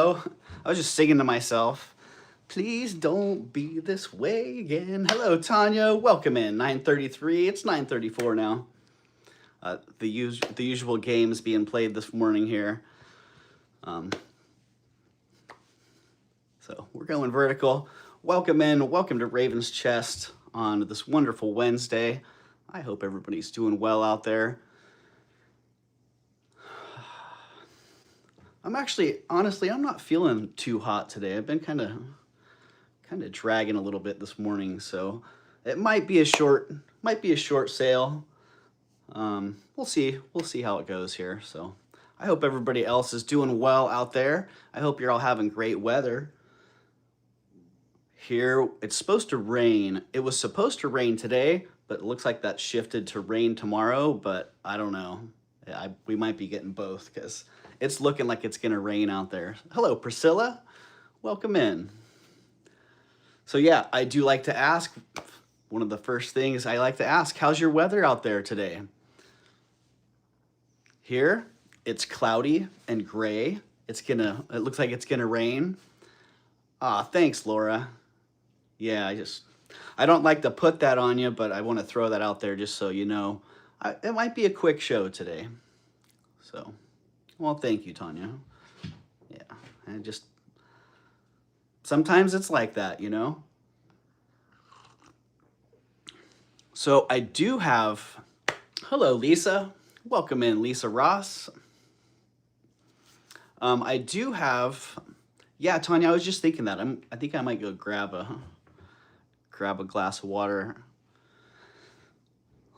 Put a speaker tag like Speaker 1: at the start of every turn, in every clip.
Speaker 1: hello. I was just singing to myself. Please don't be this way again. Hello, Tanya. Welcome in. 9:33. It's 9:34 now. The usual games being played this morning here. So we're going vertical. Welcome in. Welcome to Raven's Chest on this wonderful Wednesday. I hope everybody's doing well out there. I'm actually, honestly, I'm not feeling too hot today. I've been kind of dragging a little bit this morning, so it might be a short sale. We'll see how it goes here. So I hope everybody else is doing well out there. I hope you're all having great weather. Here, it's supposed to rain. It was supposed to rain today, but it looks like that shifted to rain tomorrow, but I don't know. We might be getting both because it's looking like it's gonna rain out there. Hello, Priscilla. Welcome in. So yeah, I do like to ask, one of the first things I like to ask, how's your weather out there today? Here, it's cloudy and gray. It looks like it's gonna rain. Ah, thanks, Laura. Yeah, I don't like to put that on you, but I want to throw that out there just so you know. It might be a quick show today. So, well, thank you, Tanya. Yeah, sometimes it's like that, you know? So I do have, hello, Lisa. Welcome in, Lisa Ross. I do have, yeah, Tanya, I was just thinking that. I think I might go grab a glass of water.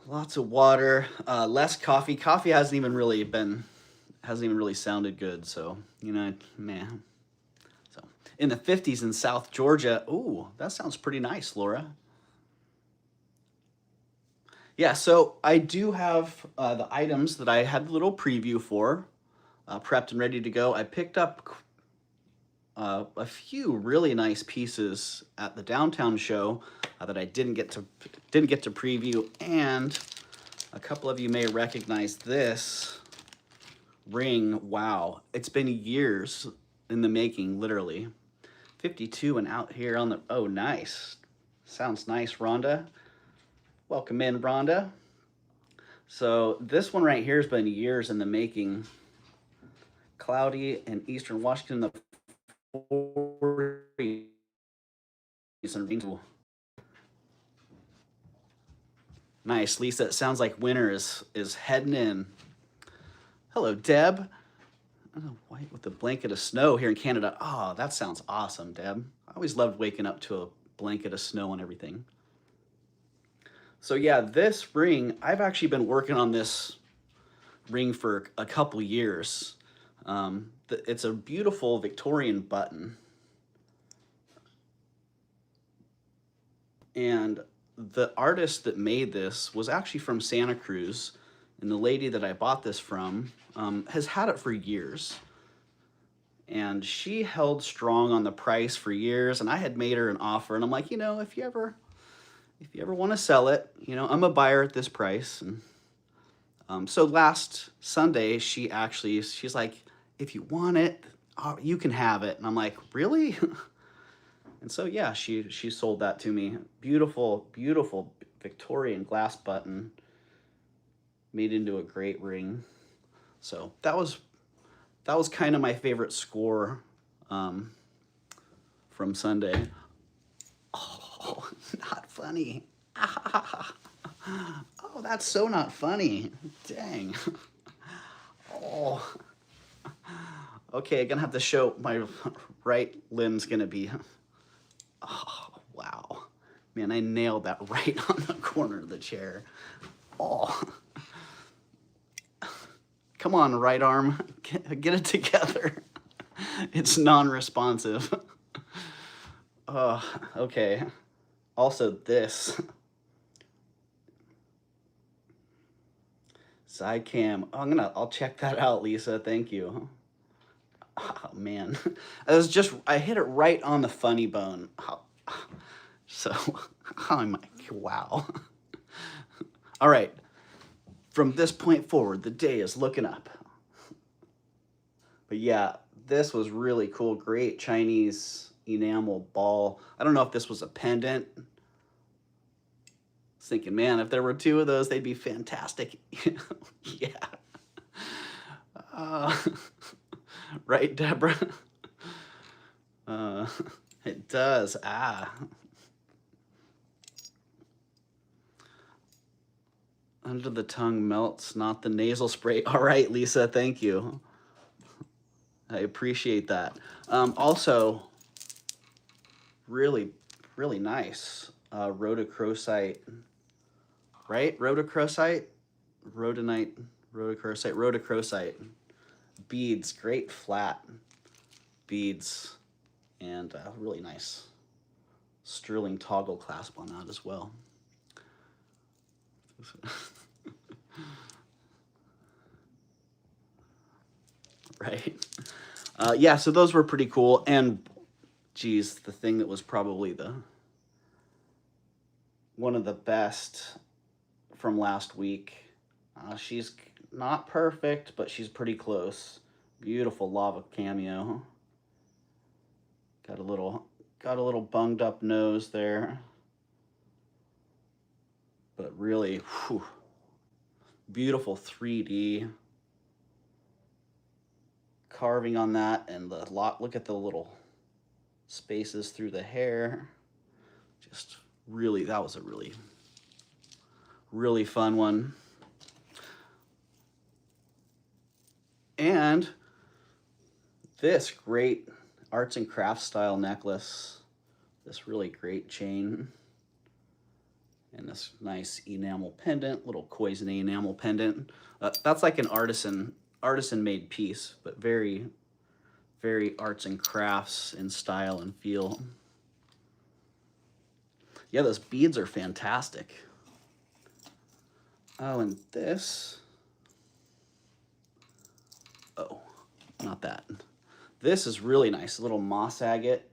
Speaker 1: Lots of water, less coffee. Coffee hasn't even really sounded good. So, you know, man. So in the 50s in South Georgia. Ooh, that sounds pretty nice, Laura. Yeah, so I do have the items that I had a little preview for, prepped and ready to go. I picked up a few really nice pieces at the downtown show that I didn't get to preview, and a couple of you may recognize this ring. Wow, it's been years in the making, literally. 52 and out here on the, oh, nice. Sounds nice, Rhonda. Welcome in, Rhonda. So this one right here has been years in the making. Cloudy in Eastern Washington, the 40s and rain. Nice, Lisa. It sounds like winter is heading in. Hello, Deb. White with a blanket of snow here in Canada. Oh, that sounds awesome, Deb. I always loved waking up to a blanket of snow and everything. So yeah, this ring, I've actually been working on this ring for a couple years. It's a beautiful Victorian button. And the artist that made this was actually from Santa Cruz, and the lady that I bought this from has had it for years. And she held strong on the price for years, and I had made her an offer, and I'm like, you know, if you ever want to sell it, you know, I'm a buyer at this price. And so last Sunday, she's like, if you want it, you can have it. And I'm like, really? And so, yeah, she sold that to me. Beautiful, beautiful Victorian glass button made into a great ring. So that was kind of my favorite score from Sunday. Oh, not funny. Oh, that's so not funny. Dang. Oh. Okay, I'm gonna have to show my right limb's gonna be. Oh, wow. Man, I nailed that right on the corner of the chair. Oh. Come on, right arm. Get it together. It's non-responsive. Oh, okay. Also this. Side cam. Oh, I'll check that out, Lisa. Thank you. Oh, man. I hit it right on the funny bone. Oh, so, I'm like, wow. All right. From this point forward, the day is looking up. But yeah, This was really cool. Great Chinese enamel ball. I don't know if this was a pendant. I was thinking, man, if there were two of those, they'd be fantastic. Yeah. Uh, right, Deborah? It does. Ah. Under the tongue melts, not the nasal spray. All right, Lisa, thank you. I appreciate that. Also, really, really nice rhodochrosite, right? Rhodochrosite? Rhodochrosite beads, great flat beads, and really nice sterling toggle clasp on that as well. Right. Yeah, so those were pretty cool. And geez, the thing that was probably one of the best from last week. She's not perfect, but she's pretty close. Beautiful lava cameo. Got a little bunged up nose there. But really, whew, beautiful 3D carving on that, and look at the little spaces through the hair. Just really, that was a really, really fun one. And this great arts and crafts style necklace, this really great chain, and this nice enamel pendant, little cloisonné enamel pendant. That's like an artisan made piece, but very, very arts and crafts in style and feel. Yeah, those beads are fantastic. Oh, and this, oh, not that. This is really nice, a little moss agate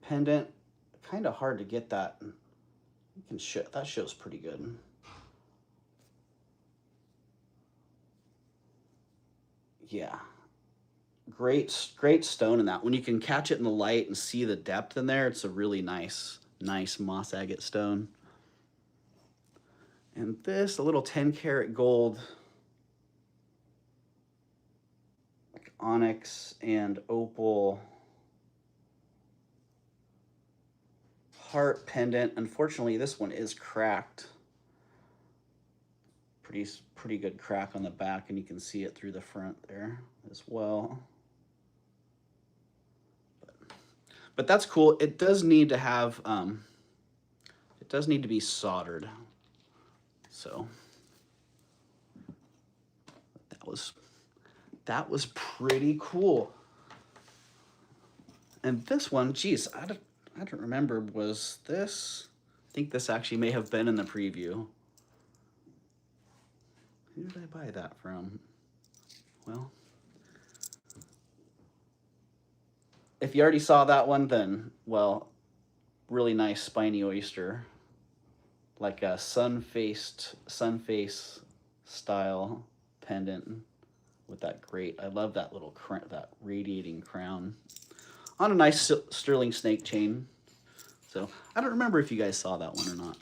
Speaker 1: pendant. Kind of hard to get that. You can show, that shows pretty good. Yeah, great stone in that. When you can catch it in the light and see the depth in there, it's a really nice moss agate stone. And this, a little 10 karat gold, like onyx and opal heart pendant. Unfortunately, this one is cracked. Pretty good crack on the back, and you can see it through the front there as well. But that's cool. It does need to have, it does need to be soldered. So that was pretty cool. And this one, geez, I don't remember, was this? I think this actually may have been in the preview. Who did I buy that from? Well, if you already saw that one, then, well, really nice spiny oyster. Like a sun face style pendant with that great, I love that little, that radiating crown on a nice sterling snake chain. So I don't remember if you guys saw that one or not.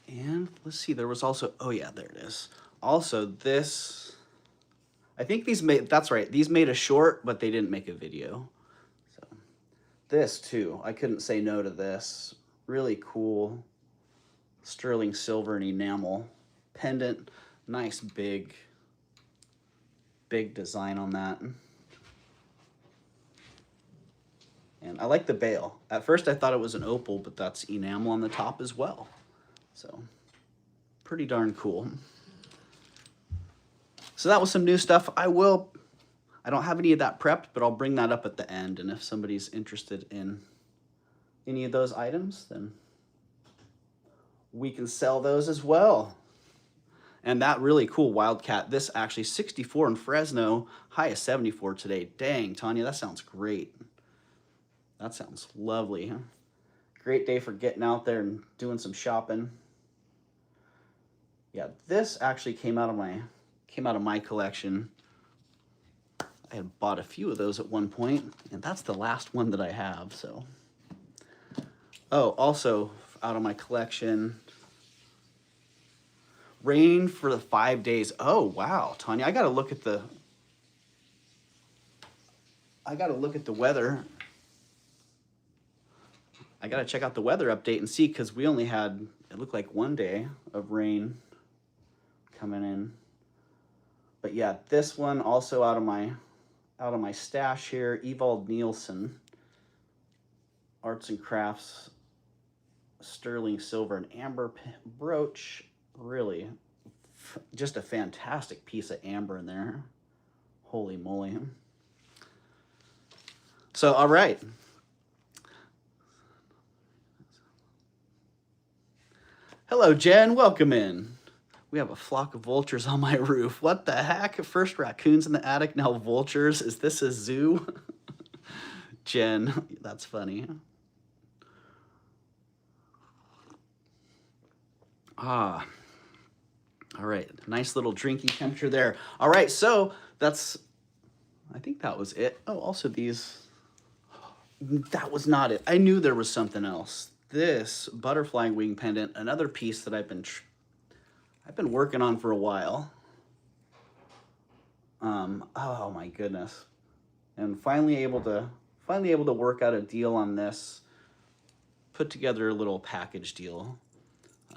Speaker 1: And let's see, there was also, oh yeah, there it is. Also this, I think these made, that's right, these made a short, but they didn't make a video. So this too, I couldn't say no to this. Really cool sterling silver and enamel pendant. Nice big design on that. And I like the bail. At first I thought it was an opal, but that's enamel on the top as well. So pretty darn cool. So that was some new stuff. I don't have any of that prepped, but I'll bring that up at the end. And if somebody's interested in any of those items, then we can sell those as well. And that really cool Wildcat, this actually 64 in Fresno, high of 74 today. Dang, Tanya, that sounds great. That sounds lovely. Huh? Great day for getting out there and doing some shopping. Yeah, this actually came out of my came out of my collection. I had bought a few of those at one point, and that's the last one that I have, so. Oh, also out of my collection, rain for the 5 days. Oh, wow, Tanya, I gotta look at the weather. I gotta check out the weather update and see, because we only had, it looked like 1 day of rain coming in. But yeah, this one also out of my stash here, Evald Nielsen, Arts and Crafts, sterling silver and amber brooch. Really, just a fantastic piece of amber in there. Holy moly. So, all right. Hello, Jen. Welcome in. We have a flock of vultures on my roof. What the heck? First raccoons in the attic, now vultures. Is this a zoo? Jen, that's funny. Ah, all right. Nice little drinking temperature there. All right, so that's, I think that was it. Oh, also these, that was not it. I knew there was something else. This butterfly wing pendant, another piece that I've been working on for a while. Oh my goodness. And finally able to work out a deal on this, put together a little package deal.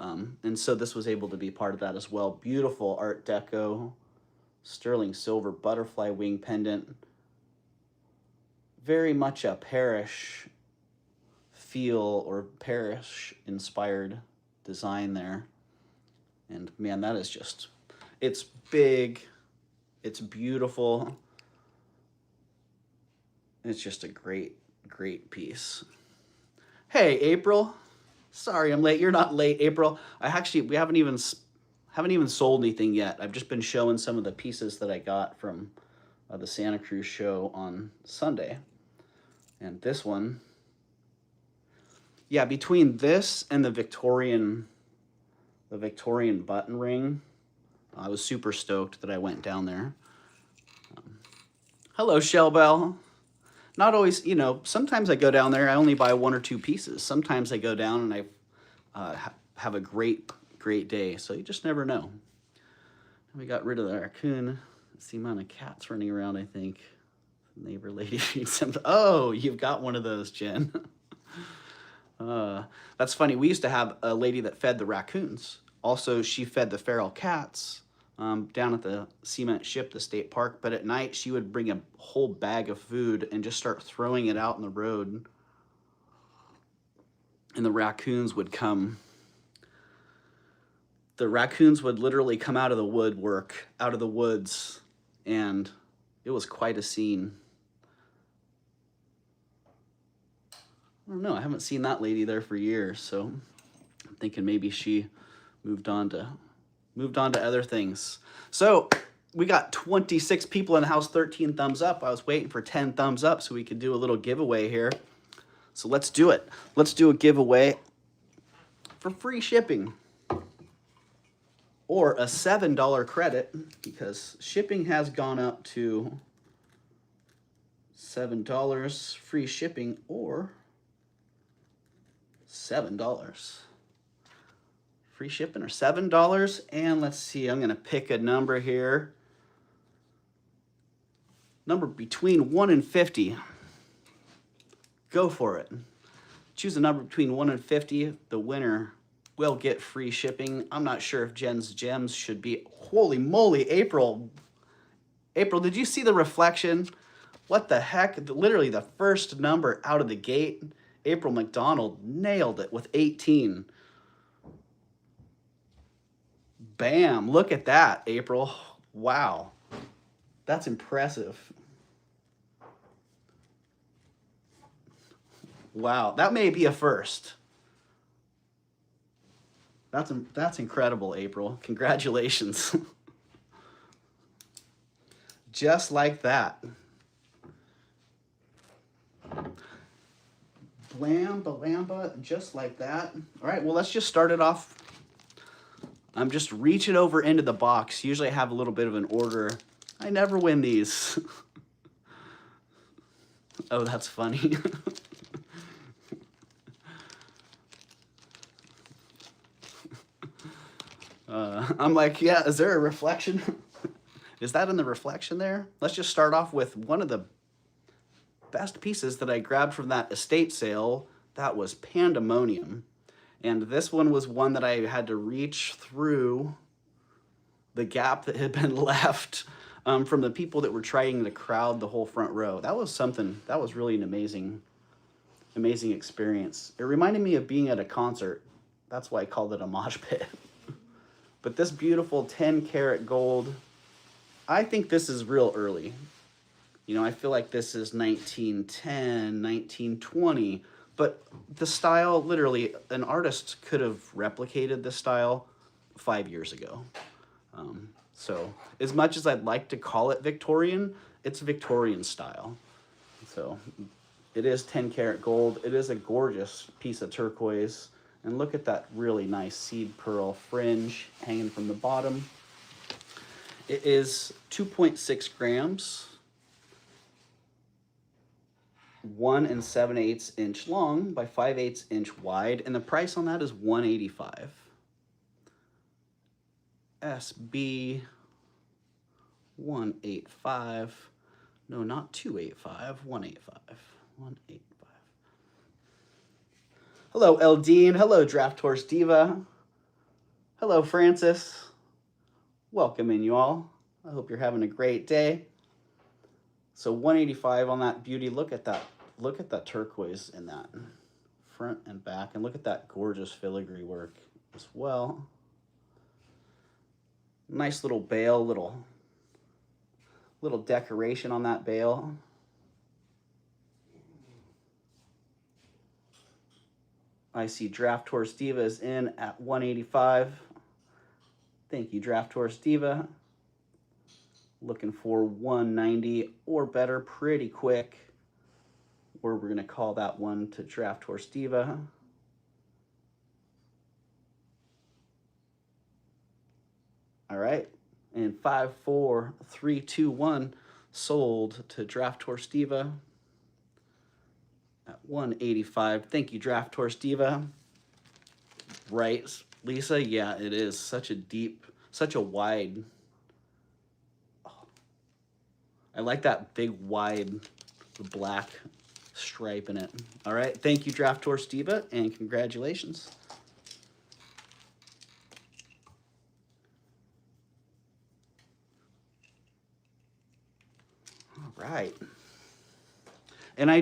Speaker 1: And so this was able to be part of that as well. Beautiful Art Deco, sterling silver butterfly wing pendant. Very much a Parish feel or Parish inspired design there. And man, that is just, it's big, it's beautiful. It's just a great, great piece. Hey, April. Sorry I'm late. You're not late, April. We haven't even sold anything yet. I've just been showing some of the pieces that I got from the Santa Cruz show on Sunday. And this one, yeah, between this and the Victorian button ring, I was super stoked that I went down there. Hello, Shellbell. Not always, you know, sometimes I go down there, I only buy 1 or 2 pieces. Sometimes I go down and I have a great, great day. So you just never know. We got rid of the raccoon. That's the amount of cats running around, I think. Neighbor lady feeds some. Oh, you've got one of those, Jen. That's funny. We used to have a lady that fed the raccoons. Also, she fed the feral cats down at the cement ship, the state park. But at night, she would bring a whole bag of food and just start throwing it out in the road. And the raccoons would come. The raccoons would literally come out of the woods, and it was quite a scene. I don't know, I haven't seen that lady there for years, so I'm thinking maybe she moved on to other things. So we got 26 people in the house, 13 thumbs up. I was waiting for 10 thumbs up so we could do a little giveaway here. So let's do it. Let's do a giveaway for free shipping or a $7 credit, because shipping has gone up to $7 free shipping, or $7 free shipping or $7. And let's see, I'm gonna pick a number here. Number between 1 and 50. Go for it. Choose a number between 1 and 50. The winner will get free shipping. I'm not sure if Jen's gems should be, holy moly, April. April, did you see the reflection? What the heck? Literally the first number out of the gate. April McDonald nailed it with 18. Bam, look at that, April. Wow, that's impressive. Wow, that may be a first. That's incredible, April. Congratulations. Just like that. Blam, balamba, just like that. All right, well, let's just start it off. I'm just reaching over into the box. Usually I have a little bit of an order. I never win these. Oh, that's funny. I'm like, yeah, is there a reflection? Is that in the reflection there? Let's just start off with one of the best pieces that I grabbed from that estate sale. That was Pandemonium. And this one was one that I had to reach through the gap that had been left from the people that were trying to crowd the whole front row. That was something, that was really an amazing experience. It reminded me of being at a concert. That's why I called it a mosh pit. But this beautiful 10 karat gold, I think this is real early. You know, I feel like this is 1910, 1920, but the style, literally, an artist could have replicated this style 5 years ago. So as much as I'd like to call it Victorian, it's Victorian style. So it is 10 karat gold. It is a gorgeous piece of turquoise. And look at that really nice seed pearl fringe hanging from the bottom. It is 2.6 grams, 1 7/8 inch long by 5/8 inch wide, and the price on that is $185. SB 185. No, not 285, 185. 185. Hello, Eldine. Hello, Draft Horse Diva. Hello, Francis. Welcome in, you all. I hope you're having a great day. So 185 on that beauty. Look at that. Look at that turquoise in that front and back. And look at that gorgeous filigree work as well. Nice little bail, little decoration on that bail. I see Draft Horse Diva is in at 185. Thank you, Draft Horse Diva. Looking for 190 or better pretty quick. Or we're going to call that one to Draft Horse Diva. All right. And 5, 4, 3, 2, 1 sold to Draft Horse Diva at 185. Thank you, Draft Horse Diva. Right, Lisa? Yeah, it is such a deep, such a wide. Oh, I like that big, wide, black stripe in it. All right, thank you, Draft Horse Diva, and congratulations. All right. And I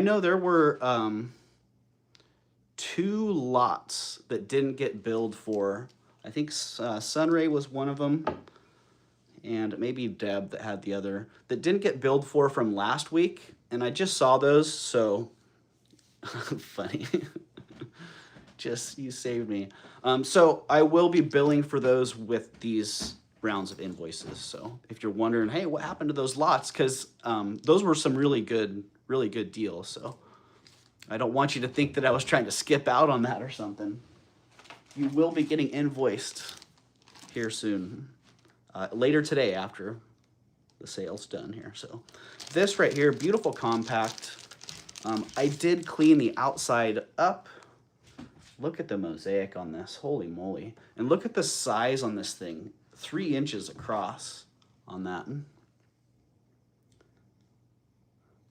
Speaker 1: know there were 2 lots that didn't get billed for. I think Sunray was one of them, and maybe Deb that had the other, that didn't get billed for from last week. And I just saw those, so funny. Just, you saved me. So I will be billing for those with these rounds of invoices. So if you're wondering, hey, what happened to those lots? Because those were some really good deals. So I don't want you to think that I was trying to skip out on that or something. You will be getting invoiced here soon, later today after the sale's done here. So this right here, beautiful compact. I did clean the outside up. Look at the mosaic on this, holy moly. And look at the size on this thing, 3 inches across on that.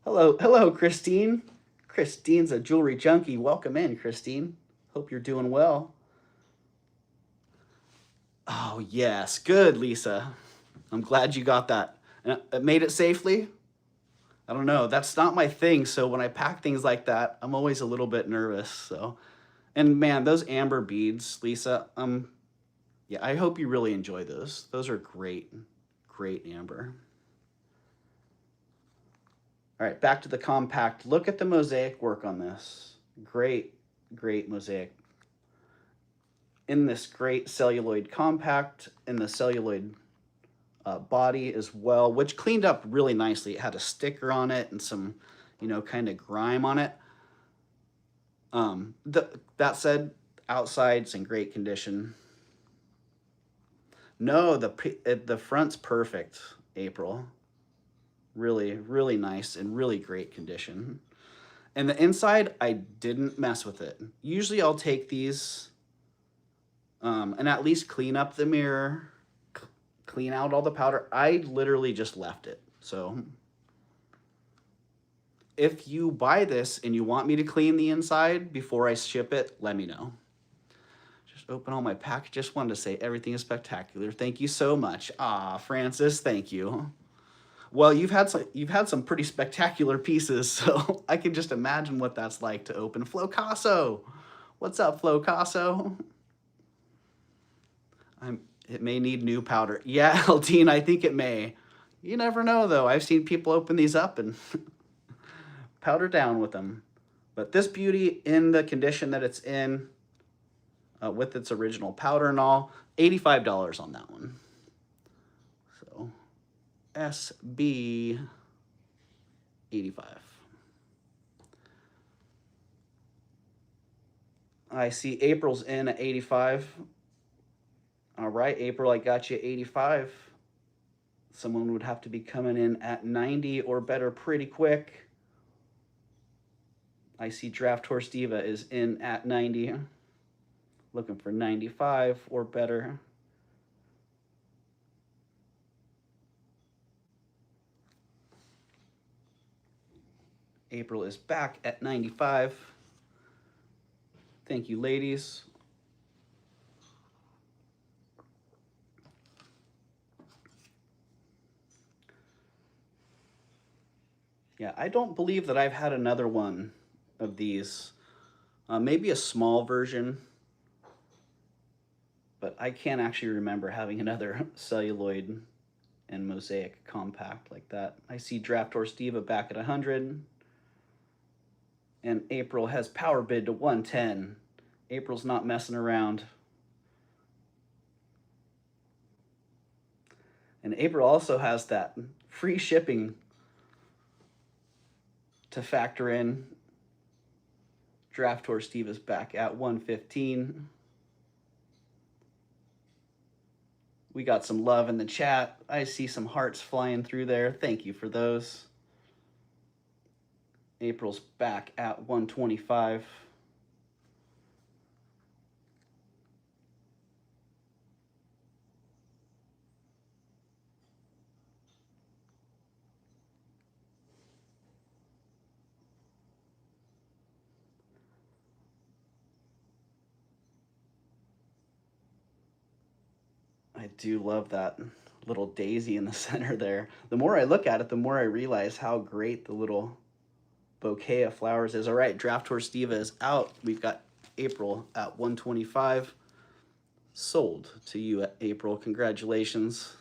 Speaker 1: Hello, Christine. Christine's a jewelry junkie. Welcome in, Christine. Hope you're doing well. Oh, yes, good, Lisa. I'm glad you got that. Made it safely? I don't know, that's not my thing, so when I pack things like that, I'm always a little bit nervous, so. And man, those amber beads, Lisa, yeah, I hope you really enjoy those. Those are great, great amber. All right, back to the compact. Look at the mosaic work on this. Great, great mosaic. In this great celluloid compact, in the celluloid body as well, which cleaned up really nicely. It had a sticker on it and some, you know, kind of grime on it. That said, outside's in great condition. No, the front's perfect, April. Really, really nice and really great condition. And the inside, I didn't mess with it. Usually I'll take these and at least clean up the mirror, clean out all the powder. I literally just left it. So if you buy this and you want me to clean the inside before I ship it, let me know. Just open all my packages. Just wanted to say everything is spectacular. Thank you so much. Ah, Francis, thank you. Well, you've had some pretty spectacular pieces, so I can just imagine what that's like to open Flocasso. What's up, Flocasso? It may need new powder. Yeah, Aldine, I think it may. You never know, though. I've seen people open these up and powder down with them. But this beauty, in the condition that it's in, with its original powder and all, $85 on that one. So, SB 85. I see April's in at 85. All right, April, I got you 85. Someone would have to be coming in at 90 or better pretty quick. I see Draft Horse Diva is in at 90. Looking for 95 or better. April is back at 95. Thank you, ladies. Yeah, I don't believe that I've had another one of these. Maybe a small version, but I can't actually remember having another celluloid and mosaic compact like that. I see Draft Horse Diva back at 100. And April has power bid to 110. April's not messing around. And April also has that free shipping to factor in. Draft Horse Diva's back at 115. We got some love in the chat. I see some hearts flying through there. Thank you for those. April's back at 125. I do love that little daisy in the center there. The more I look at it, the more I realize how great the little bouquet of flowers is. All right, Draft Horse Diva is out. We've got April at 125. Sold to you at April. Congratulations.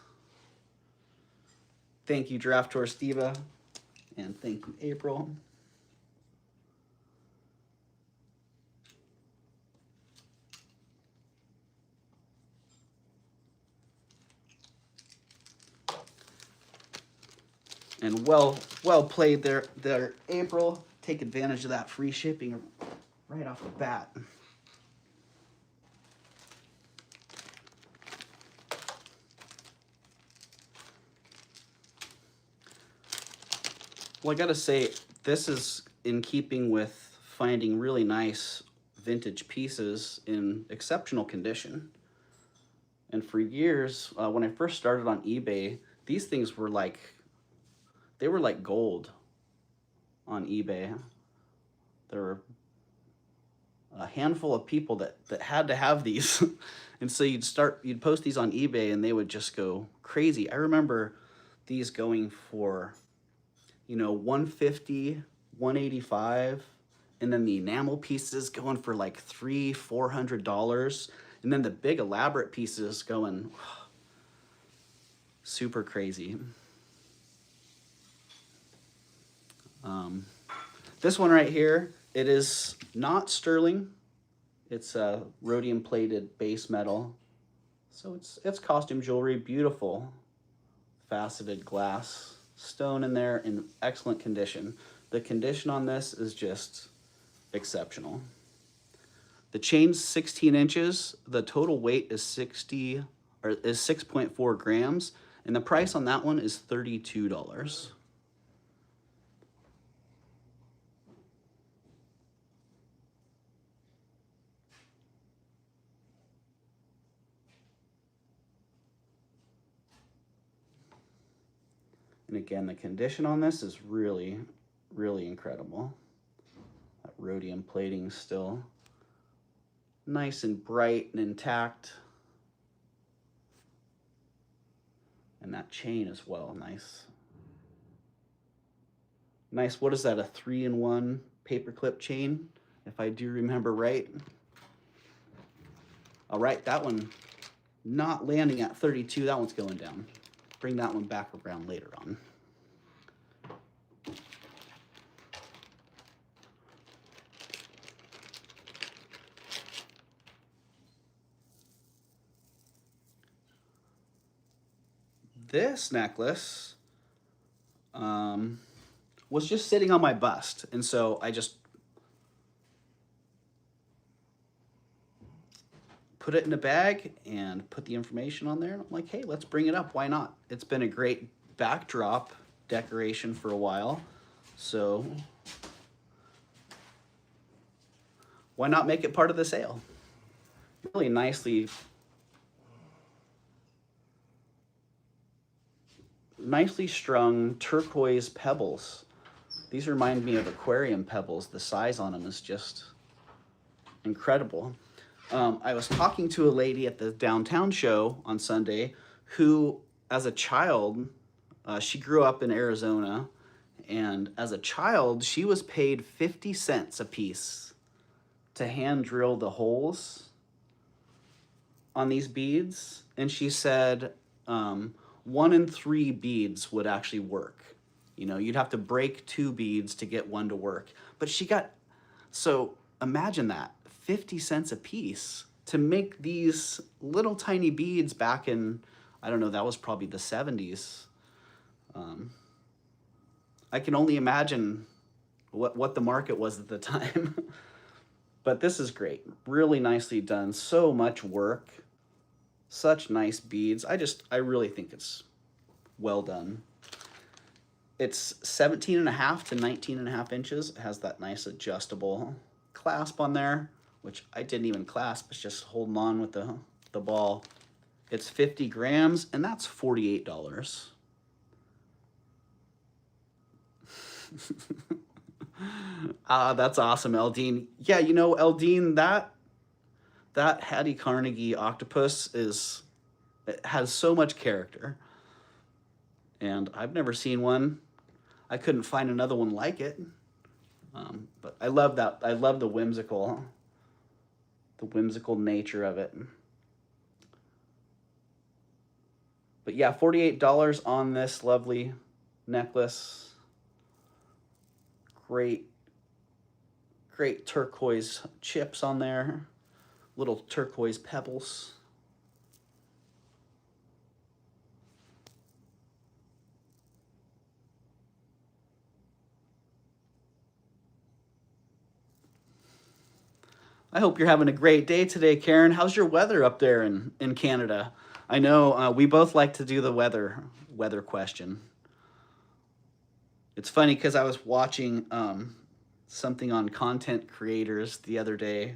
Speaker 1: Thank you, Draft Horse Diva. And thank you, April. And well played there, April. Take advantage of that free shipping right off the bat. Well, I gotta say, this is in keeping with finding really nice vintage pieces in exceptional condition. And for years, when I first started on eBay, these things were like, they were like gold on eBay. There were a handful of people that had to have these. And so you'd post these on eBay and they would just go crazy. I remember these going for, you know, 150, 185, and then the enamel pieces going for like $300-400, and then the big elaborate pieces going super crazy. This one right here, it is not sterling. It's a rhodium plated base metal. So it's costume jewelry, beautiful faceted glass, stone in there in excellent condition. The condition on this is just exceptional. The chain's 16 inches. The total weight is 61 is 6.4 grams, and the price on that one is $32. And again, the condition on this is really, really incredible. That rhodium plating still nice and bright and intact. And that chain as well, nice. Nice, what is that, a 3-in-1 paperclip chain, if I do remember right? All right, that one not landing at 32, that one's going down. Bring that one back around later on. This necklace was just sitting on my bust, and so I just put it in a bag and put the information on there. And I'm like, hey, let's bring it up. Why not? It's been a great backdrop decoration for a while, so why not make it part of the sale? Really nicely strung turquoise pebbles. These remind me of aquarium pebbles. The size on them is just incredible. I was talking to a lady at the downtown show on Sunday who, as a child, she grew up in Arizona, and as a child, she was paid 50 cents a piece to hand drill the holes on these beads. And she said 1 in 3 beads would actually work. You know, you'd have to break 2 beads to get one to work. But she got, so imagine that, 50 cents a piece to make these little tiny beads back in, I don't know, that was probably the 70s. I can only imagine what the market was at the time. But this is great, really nicely done, so much work, such nice beads. I really think it's well done. It's 17.5 to 19.5 inches. It has that nice adjustable clasp on there, which I didn't even clasp. It's just holding on with the ball. It's 50 grams, and that's $48. That's awesome, Eldine. Yeah, you know, Eldine, that Hattie Carnegie octopus it has so much character. And I've never seen one. I couldn't find another one like it. But I love that. I love the whimsical nature of it. But yeah, $48 on this lovely necklace. Great turquoise chips on there. Little turquoise pebbles. I hope you're having a great day today, Karen. How's your weather up there in Canada? I know we both like to do the weather question. It's funny because I was watching something on content creators the other day,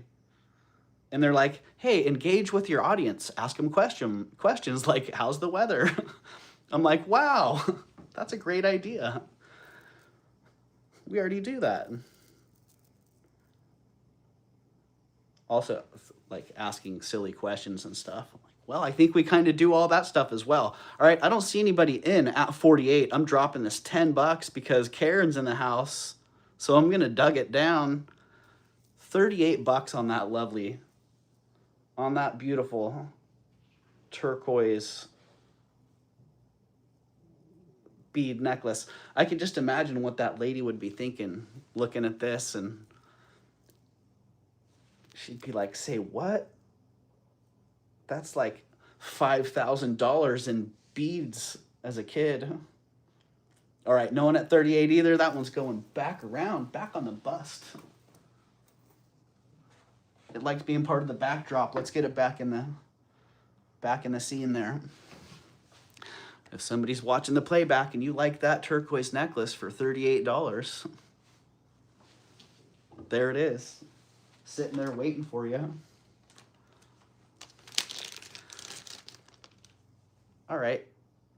Speaker 1: and they're like, hey, engage with your audience. Ask them questions like, how's the weather? I'm like, wow, that's a great idea. We already do that. Also, like asking silly questions and stuff. I'm like, well, I think we kind of do all that stuff as well. All right, I don't see anybody in at 48. I'm dropping this $10 because Karen's in the house, so I'm gonna dug it down. $38 on that beautiful turquoise bead necklace. I can just imagine what that lady would be thinking looking at this, and she'd be like, say what? That's like $5,000 in beads as a kid. All right, no one at 38 either. That one's going back around, back on the bust. It likes being part of the backdrop. Let's get it back in back in the scene there. If somebody's watching the playback and you like that turquoise necklace for $38, there it is, sitting there waiting for you. All right,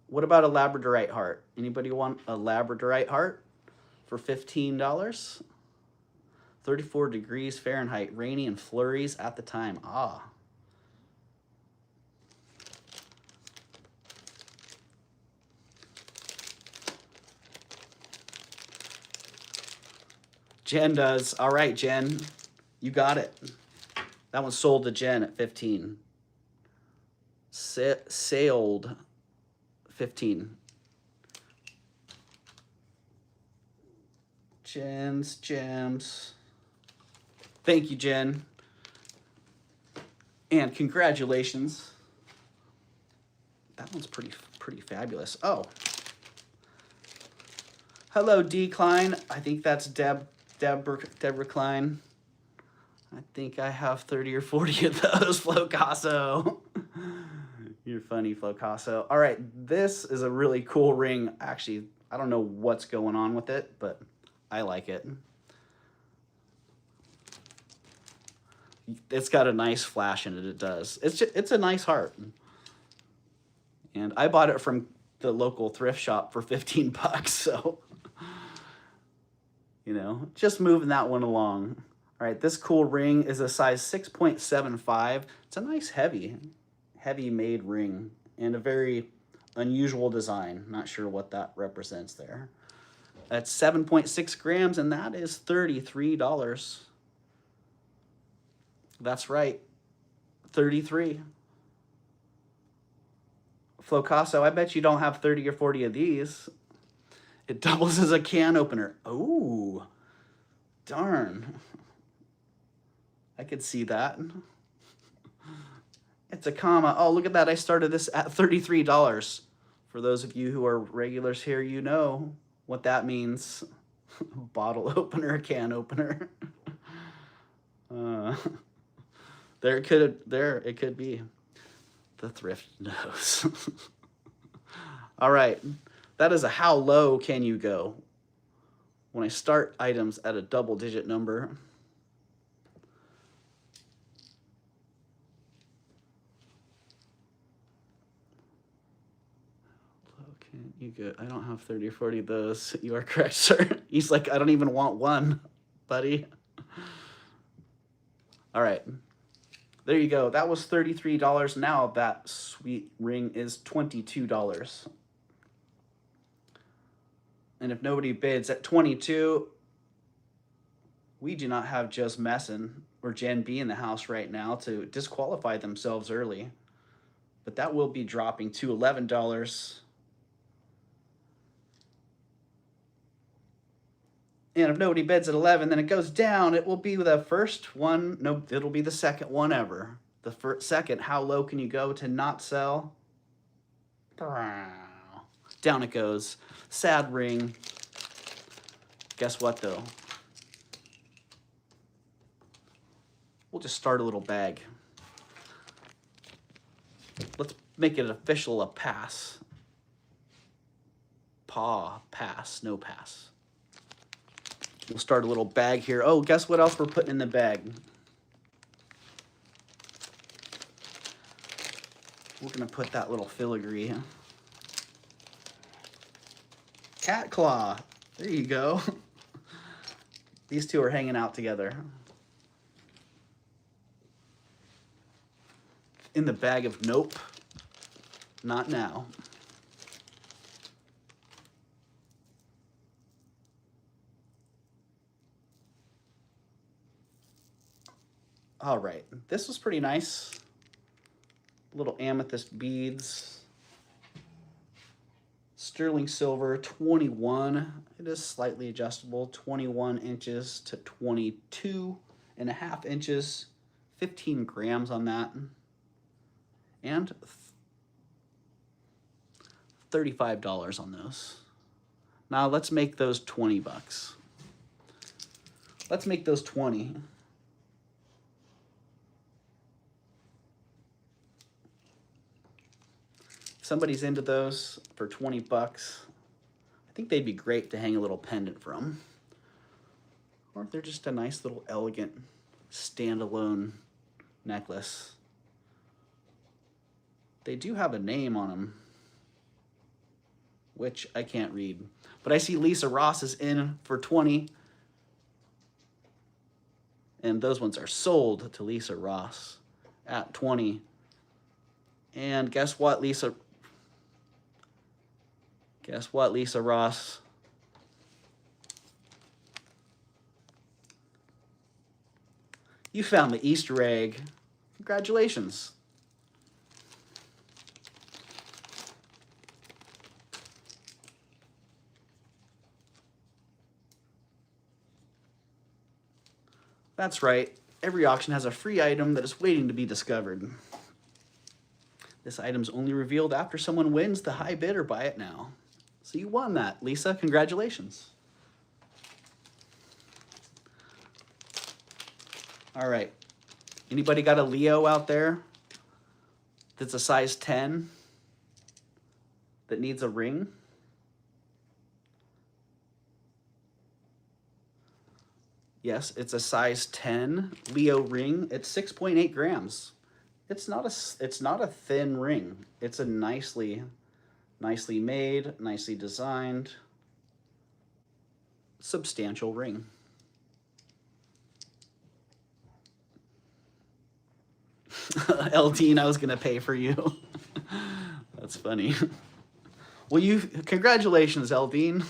Speaker 1: what about a labradorite heart? Anybody want a labradorite heart for $15? 34 degrees Fahrenheit, rainy and flurries at the time. Ah. Jen does. All right, Jen, you got it. That one sold to Jen at 15. Sailed 15. Jen's Gems. Thank you, Jen. And congratulations. That one's pretty fabulous. Oh. Hello, D. Klein. I think that's Deborah Klein. I think I have 30 or 40 of those, Flocasso. You're funny, Flocasso. All right, this is a really cool ring. Actually, I don't know what's going on with it, but I like it. It's got a nice flash in it, it does. It's a nice heart. And I bought it from the local thrift shop for 15 bucks, so, you know, just moving that one along. All right, this cool ring is a size 6.75. It's a nice heavy made ring and a very unusual design. Not sure what that represents there. That's 7.6 grams, and that is $33. That's right, 33. Flocasso, I bet you don't have 30 or 40 of these. It doubles as a can opener. Oh, darn. I could see that. It's a comma. Oh, look at that. I started this at $33. For those of you who are regulars here, you know what that means. Bottle opener, can opener. There it could be. The thrift knows. All right, that is a how low can you go? When I start items at a double-digit number. Can you go? I don't have 30 or 40 of those. You are correct, sir. He's like, I don't even want one, buddy. All right. There you go. That was $33. Now that sweet ring is $22. And if nobody bids at 22, we do not have Just Messin or Jen B in the house right now to disqualify themselves early. But that will be dropping to $11. And if nobody bids at 11, then it goes down. It will be the first one. No, it'll be the second one ever. The second, how low can you go to not sell? Down it goes. Sad ring. Guess what, though? We'll just start a little bag. Let's make it official, a pass. Pass, no pass. We'll start a little bag here. Oh, guess what else we're putting in the bag? We're gonna put that little filigree. Cat claw. There you go. These two are hanging out together. In the bag of nope. Not now. All right, this was pretty nice. Little amethyst beads. Sterling silver, 21. It is slightly adjustable, 21 inches to 22.5 inches. 15 grams on that. And $35 on those. Now let's make those 20 bucks. Let's make those 20. If somebody's into those for 20 bucks, I think they'd be great to hang a little pendant from. Or if they're just a nice little elegant standalone necklace. They do have a name on them, which I can't read. But I see Lisa Ross is in for 20. And those ones are sold to Lisa Ross at 20. And guess what, Lisa? Guess what, Lisa Ross? You found the Easter egg. Congratulations. That's right. Every auction has a free item that is waiting to be discovered. This item's only revealed after someone wins the high bid or buy it now. So you won that, Lisa. Congratulations. All right. Anybody got a Leo out there that's a size 10 that needs a ring? Yes, it's a size 10 Leo ring. It's 6.8 grams. It's not a thin ring. It's a nicely made, nicely designed, substantial ring. Eldine, I was gonna pay for you. That's funny. Well, congratulations, Eldine.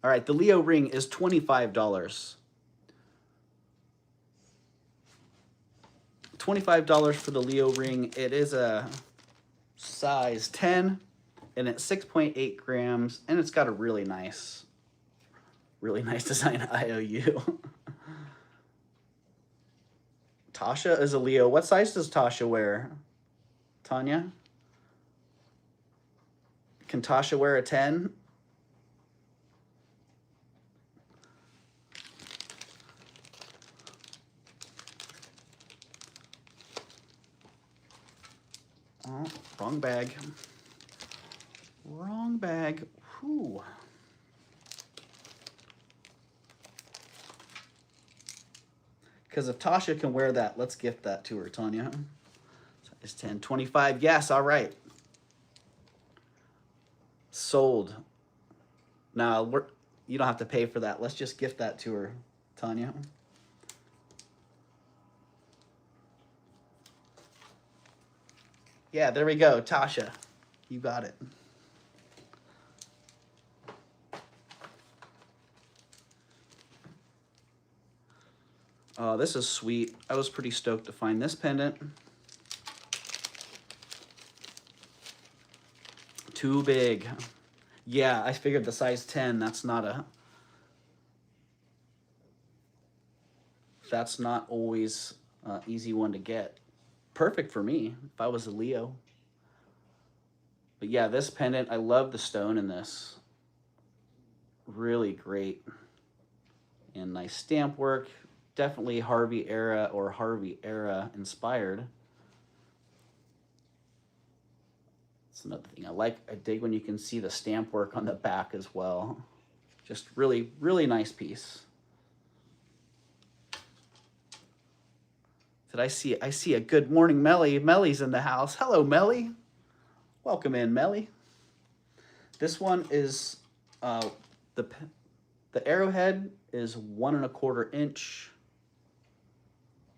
Speaker 1: All right, the Leo ring is $25. $25 for the Leo ring. It is a size 10 and it's 6.8 grams and it's got a really nice design IOU. Tasha is a Leo. What size does Tasha wear? Tanya? Can Tasha wear a 10? Oh, wrong bag. Wrong bag. Whew. Because if Tasha can wear that, let's gift that to her, Tanya. Size 10, 25. Yes, all right. Sold. Now, you don't have to pay for that. Let's just gift that to her, Tanya. Yeah, there we go, Tasha. You got it. Oh, this is sweet. I was pretty stoked to find this pendant. Too big. Yeah, I figured the size 10, that's not always an easy one to get. Perfect for me if I was a Leo. But yeah, this pendant, I love the stone in this. Really great. And nice stamp work. Definitely Harvey era inspired. That's another thing I dig when you can see the stamp work on the back as well. Just really, really nice piece. I see a good morning Melly. Melly's in the house. Hello, Melly. Welcome in, Melly. This one is the arrowhead is 1 1/4 inch.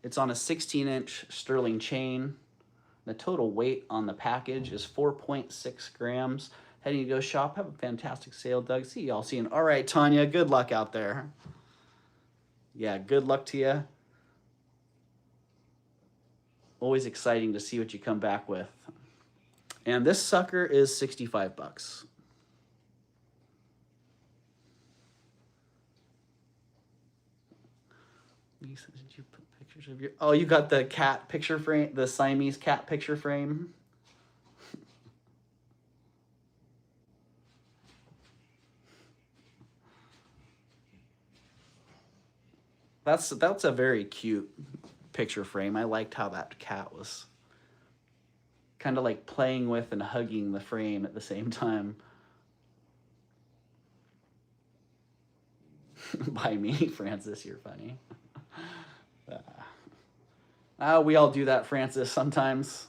Speaker 1: It's on a 16-inch sterling chain. The total weight on the package is 4.6 grams. Heading to go shop. Have a fantastic sale, Doug. See y'all soon. All right, Tanya. Good luck out there. Yeah, good luck to you. Always exciting to see what you come back with. And this sucker is 65 bucks. Lisa, did you put pictures of your... Oh, you got the cat picture frame, the Siamese cat picture frame. That's a very cute picture frame. I liked how that cat was kind of like playing with and hugging the frame at the same time. By me, Francis, you're funny. We all do that, Francis. Sometimes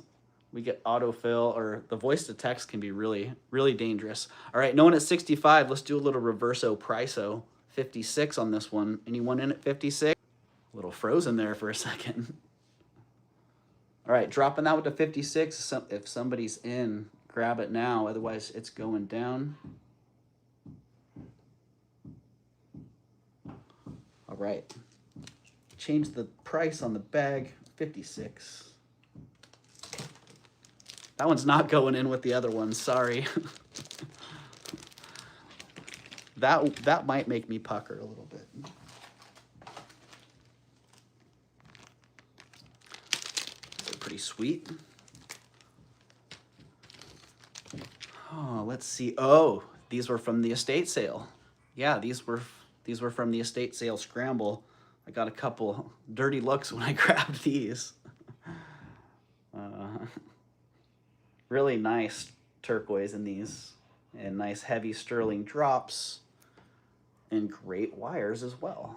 Speaker 1: we get autofill, or the voice to text can be really, really dangerous. All right, no one at 65. Let's do a little reverso priso. 56 on this one. Anyone in at 56? A little frozen there for a second. All right, dropping that with the 56. If somebody's in, grab it now. Otherwise, it's going down. All right. Change the price on the bag. 56. That one's not going in with the other one. Sorry. That might make me pucker a little bit. They're pretty sweet. Oh, let's see. Oh, these were from the estate sale. Yeah, these were from the estate sale scramble. I got a couple dirty looks when I grabbed these. Really nice turquoise in these, and nice heavy sterling drops, and great wires as well.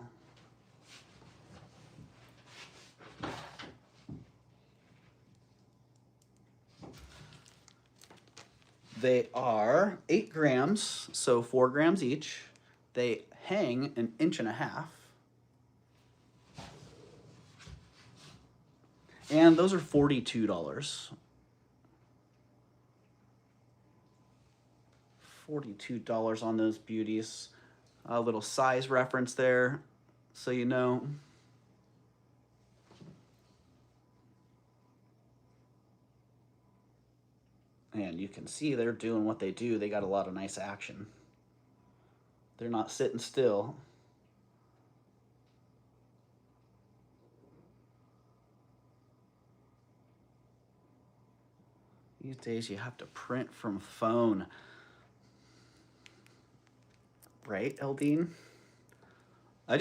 Speaker 1: They are 8 grams, so 4 grams each. They hang 1.5 inches. And those are $42. $42 on those beauties. A little size reference there, so you know. And you can see they're doing what they do. They got a lot of nice action. They're not sitting still. These days you have to print from phone. Right, Eldine? I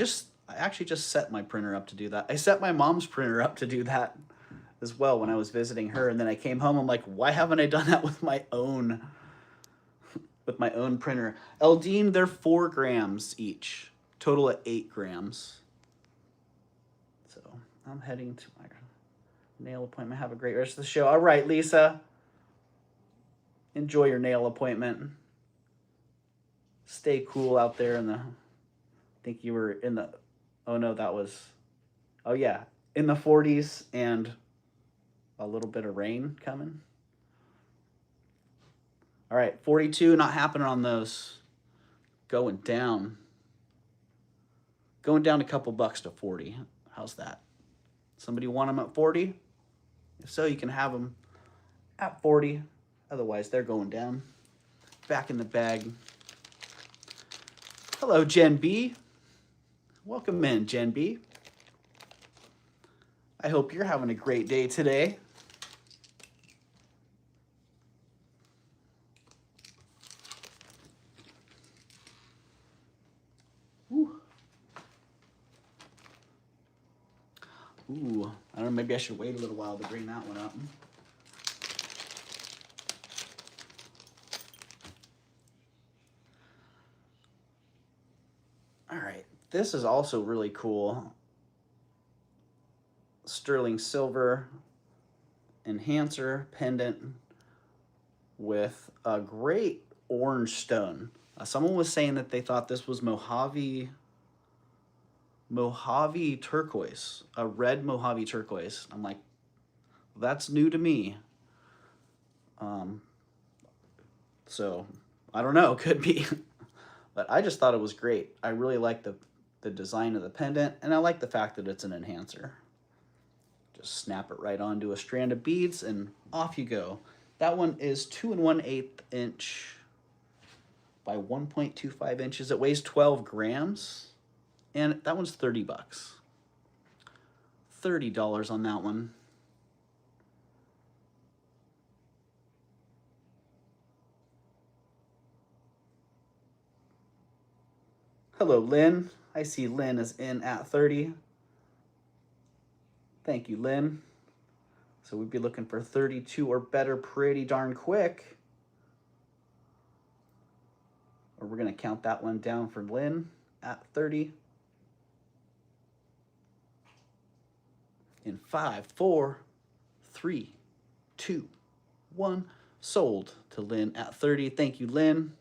Speaker 1: actually just set my printer up to do that. I set my mom's printer up to do that as well when I was visiting her, and then I came home, I'm like, why haven't I done that with my own printer? Eldine, they're 4 grams each. Total at 8 grams. So I'm heading to my nail appointment. Have a great rest of the show. All right, Lisa. Enjoy your nail appointment. Stay cool out there in the, I think you were in the, oh no, that was, oh yeah, in the 40s and a little bit of rain coming. All right, 42, not happening on those. Going down. Going down a couple bucks to 40. How's that? Somebody want them at 40? If so, you can have them at 40. Otherwise, they're going down. Back in the bag. Hello, Jen B. Welcome in, Jen B. I hope you're having a great day today. Ooh, I don't know, maybe I should wait a little while to bring that one up. All right, this is also really cool. Sterling silver enhancer pendant with a great orange stone. Someone was saying that they thought this was Mojave turquoise, a red Mojave turquoise. I'm like, that's new to me. So I don't know, could be. But I just thought it was great. I really like the design of the pendant, and I like the fact that it's an enhancer. Just snap it right onto a strand of beads, and off you go. That one is 2 1/8 inch by 1.25 inches. It weighs 12 grams, and that one's 30 bucks. $30 on that one. Hello, Lynn. I see Lynn is in at 30. Thank you, Lynn. So we'd be looking for 32 or better pretty darn quick. Or we're going to count that one down for Lynn at 30. In 5, 4, 3, 2, 1. Sold to Lynn at 30. Thank you, Lynn.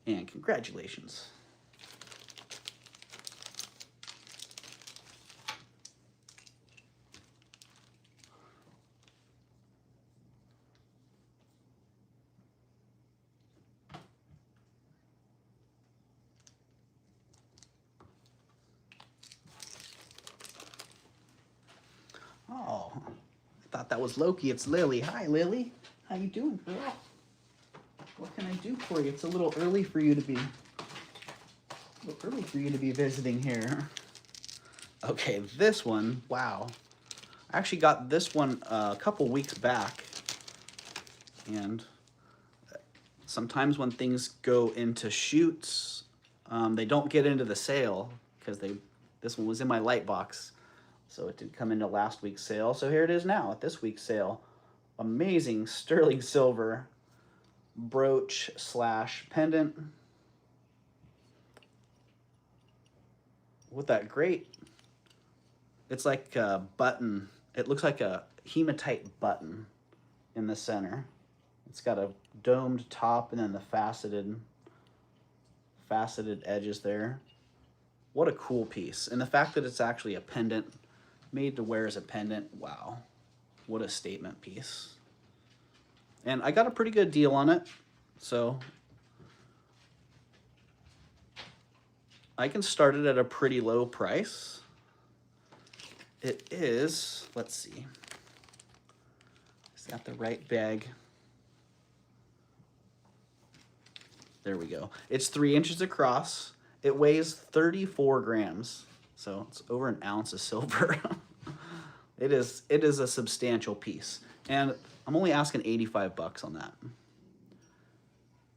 Speaker 1: And congratulations. Oh, I thought that was Loki. It's Lily. Hi, Lily. How you doing, girl? What can I do for you? It's a little early for you to be visiting here. Okay, this one, wow. I actually got this one a couple weeks back. And sometimes when things go into shoots, they don't get into the sale because this one was in my light box. So it did come into last week's sale. So here it is now at this week's sale. Amazing sterling silver brooch slash pendant with that great, it's like a button. It looks like a hematite button in the center. It's got a domed top and then the faceted edges there. What a cool piece. And the fact that it's actually a pendant, made to wear as a pendant, wow. What a statement piece. And I got a pretty good deal on it, so I can start it at a pretty low price. It is, let's see, is that the right bag? There we go. It's 3 inches across. It weighs 34 grams, so it's over an ounce of silver. It is a substantial piece, and I'm only asking 85 bucks on that.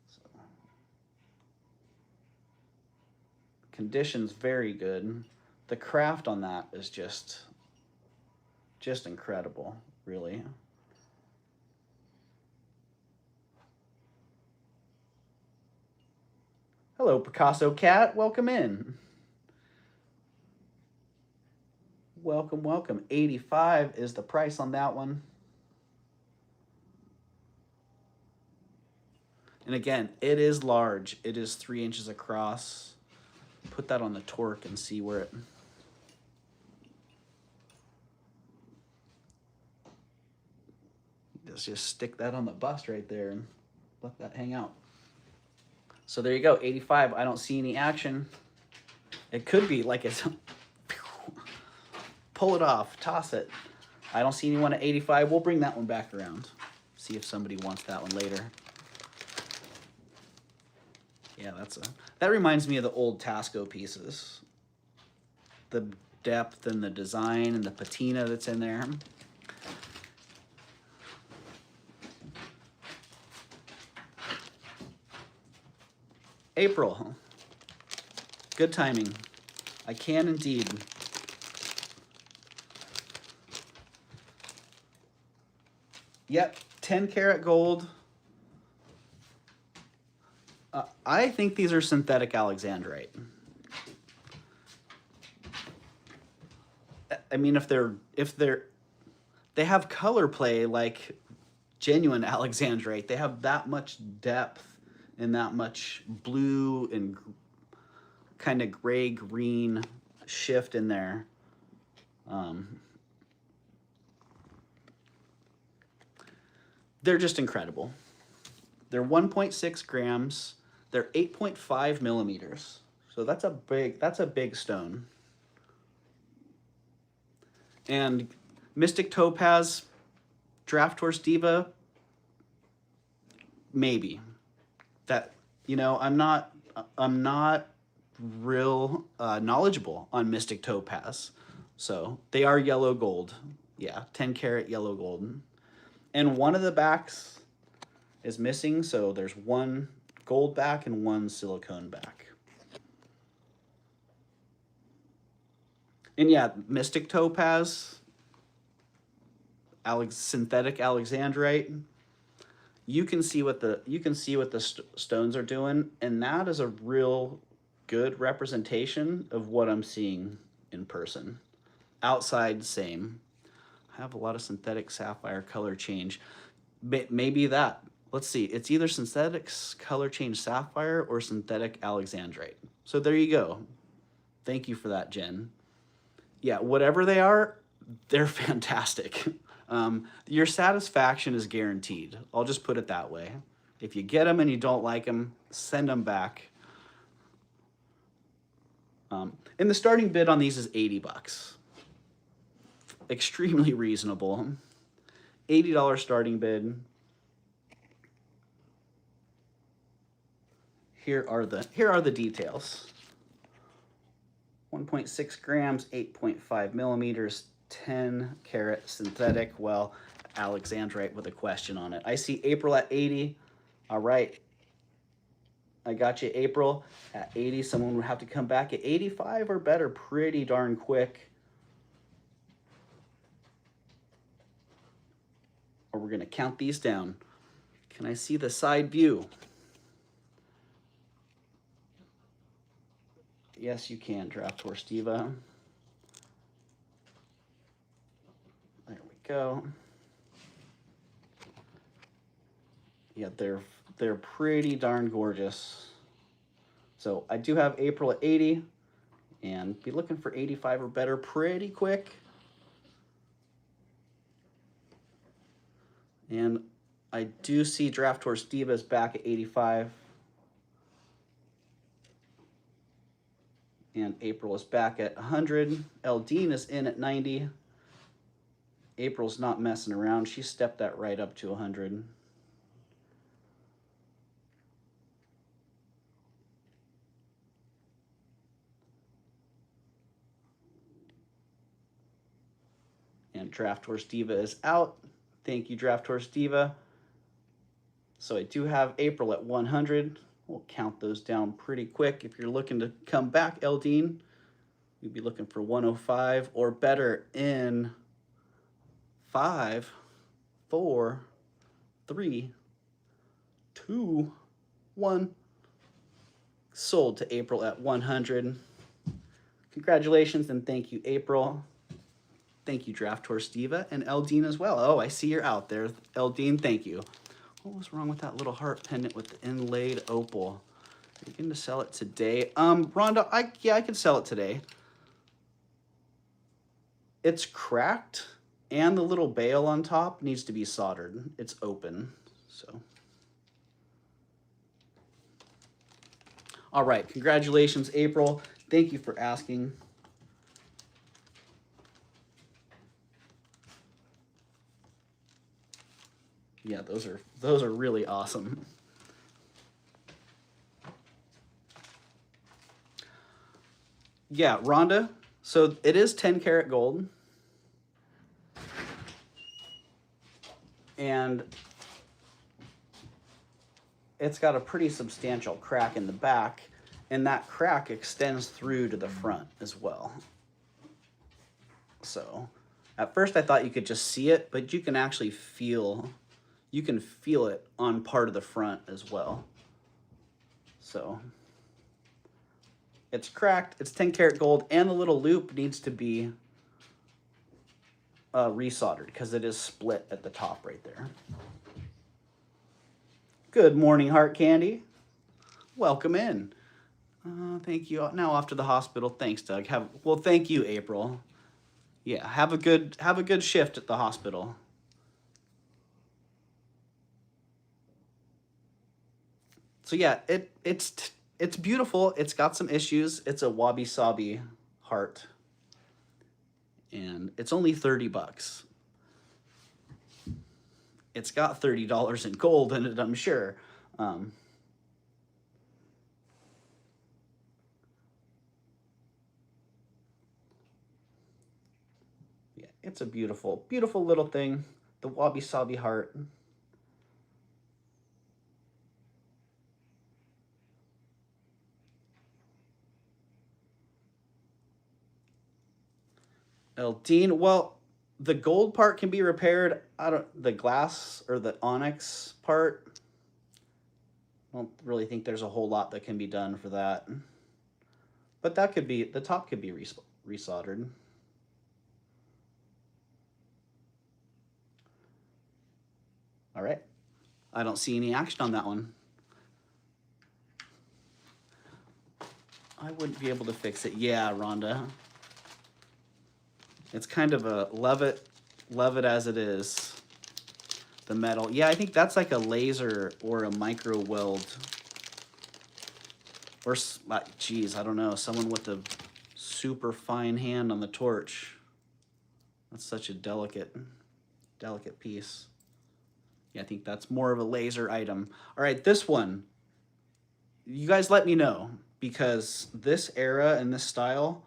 Speaker 1: So, condition's very good. The craft on that is just incredible, really. Hello, Picasso Cat. Welcome in. Welcome, welcome. 85 is the price on that one. And again, it is large. It is 3 inches across. Put that on the torque and see where it... Just stick that on the bust right there and let that hang out. So there you go, 85. I don't see any action. It could be like it's... Pull it off, toss it. I don't see anyone at 85. We'll bring that one back around. See if somebody wants that one later. Yeah, that reminds me of the old Tasco pieces. The depth and the design and the patina that's in there. April. Good timing. I can indeed. Yep, 10 karat gold. I think these are synthetic alexandrite. I mean, if they have color play like genuine alexandrite. They have that much depth and that much blue and kind of gray green shift in there. They're just incredible. They're 1.6 grams. They're 8.5 millimeters. So that's a big stone. And Mystic Topaz, Draft Horse Diva, maybe. That, you know, I'm not real knowledgeable on Mystic Topaz. So they are yellow gold. Yeah, 10 karat yellow gold. And one of the backs is missing, so there's one gold back and one silicone back. And yeah, Mystic Topaz, synthetic alexandrite. You can see what the stones are doing, and that is a real good representation of what I'm seeing in person. Outside, same. I have a lot of synthetic sapphire color change. Maybe that. Let's see. It's either synthetic color change sapphire or synthetic alexandrite. So there you go. Thank you for that, Jen. Yeah, whatever they are, they're fantastic. Your satisfaction is guaranteed. I'll just put it that way. If you get them and you don't like them, send them back. And the starting bid on these is 80 bucks. Extremely reasonable. $80 starting bid. Here are the details. 1.6 grams, 8.5 millimeters, 10 karat synthetic, well, alexandrite with a question on it. I see April at 80. All right. I got you, April, at 80. Someone would have to come back at 85 or better pretty darn quick. Or we're going to count these down. Can I see the side view? Yes, you can, Draft Horse Diva. There we go. Yeah, they're pretty darn gorgeous. So I do have April at 80, and be looking for 85 or better pretty quick. And I do see Draft Horse Divas back at 85. And April is back at 100. Eldine is in at 90. April's not messing around. She stepped that right up to 100. And Draft Horse Diva is out. Thank you, Draft Horse Diva. So I do have April at 100. We'll count those down pretty quick. If you're looking to come back, Eldine, you'd be looking for 105 or better in 5, 4, 3, 2, 1. Sold to April at 100. Congratulations and thank you, April. Thank you, Draft Horse Diva, and Eldine as well. Oh, I see you're out there. Eldine, thank you. What was wrong with that little heart pendant with the inlaid opal? Are you going to sell it today? Rhonda, I could sell it today. It's cracked, and the little bail on top needs to be soldered. It's open, so. All right, congratulations, April. Thank you for asking. Yeah, those are really awesome. Yeah, Rhonda, so it is 10 karat gold. And it's got a pretty substantial crack in the back, and that crack extends through to the front as well. So at first I thought you could just see it, but you can actually feel it on part of the front as well. So it's cracked, it's 10 karat gold, and the little loop needs to be resoldered because it is split at the top right there. Good morning, Heart Candy. Welcome in. Thank you. Now off to the hospital. Thanks, Doug. Well, thank you, April. Yeah, have a good shift at the hospital. So yeah, it's beautiful. It's got some issues. It's a wabi-sabi heart. And it's only 30 bucks. It's got $30 in gold in it, I'm sure. Yeah, it's a beautiful, beautiful little thing. The wabi-sabi heart. Eldine, well, the gold part can be repaired. The glass or the onyx part, I don't really think there's a whole lot that can be done for that. But that could be, the top could be resoldered. All right. I don't see any action on that one. I wouldn't be able to fix it. Yeah, Rhonda. It's kind of a love it as it is. The metal. Yeah, I think that's like a laser or a micro weld. Or, geez, I don't know. Someone with a super fine hand on the torch. That's such a delicate piece. Yeah, I think that's more of a laser item. All right, this one. You guys let me know, because this era and this style,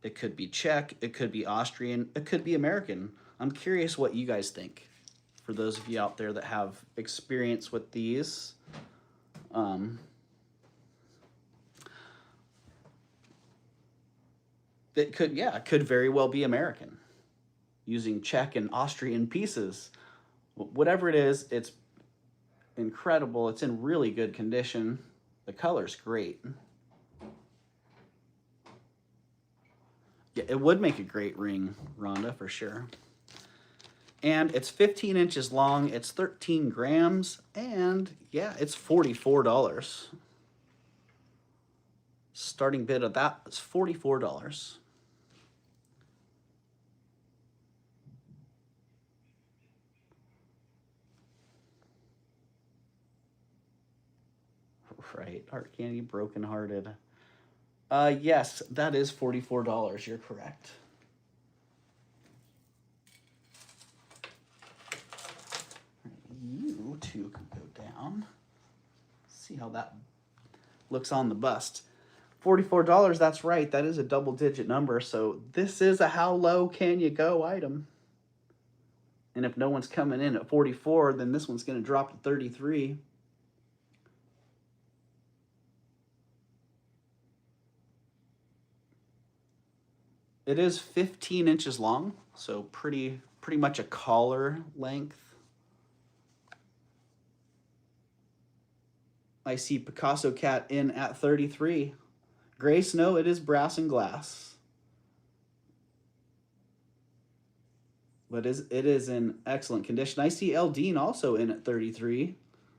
Speaker 1: it could be Czech, it could be Austrian, it could be American. I'm curious what you guys think. For those of you out there that have experience with these. It could very well be American, using Czech and Austrian pieces. Whatever it is, it's incredible. It's in really good condition. The color's great. Yeah, it would make a great ring, Rhonda, for sure. And it's 15 inches long, it's 13 grams, and yeah, it's $44. Starting bid of that is $44. Right, Heart Candy, Broken Hearted. Yes, that is $44. You're correct. You two can go down. See how that looks on the bust. $44, that's right. That is a double-digit number. So this is a how low can you go item. And if no one's coming in at 44, then this one's going to drop to 33. It is 15 inches long, so pretty much a collar length. I see Picasso Cat in at 33. Grace, no, it is brass and glass. But it is in excellent condition. I see Eldine also in at 33.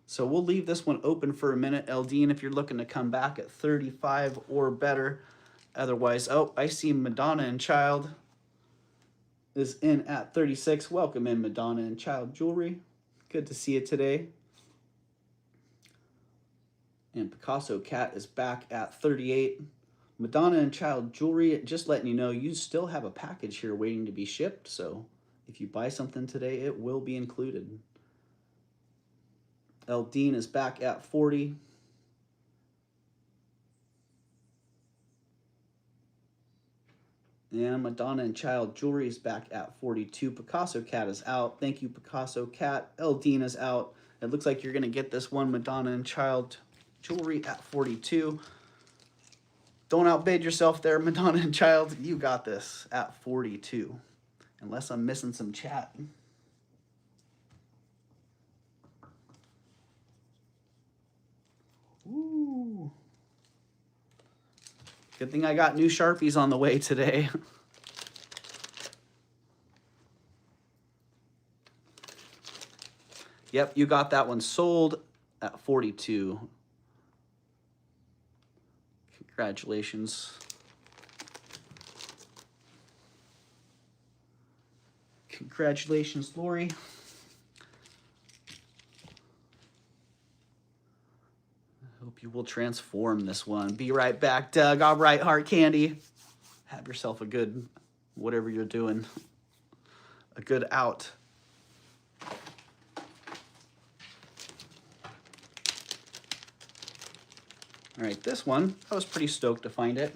Speaker 1: So we'll leave this one open for a minute. Eldine, if you're looking to come back at 35 or better. Otherwise, oh, I see Madonna and Child is in at 36. Welcome in, Madonna and Child Jewelry. Good to see you today. And Picasso Cat is back at 38. Madonna and Child Jewelry, just letting you know, you still have a package here waiting to be shipped. So if you buy something today, it will be included. Eldine is back at 40. And Madonna and Child Jewelry is back at 42. Picasso Cat is out. Thank you, Picasso Cat. Eldine is out. It looks like you're going to get this one, Madonna and Child Jewelry, at 42. Don't outbid yourself there, Madonna and Child. You got this at 42. Unless I'm missing some chat. Ooh. Good thing I got new Sharpies on the way today. Yep, you got that one sold at 42. Congratulations. Congratulations, Lori. Hope you will transform this one. Be right back, Doug. All right, Heart Candy. Have yourself a good, whatever you're doing, a good out. All right, this one, I was pretty stoked to find it.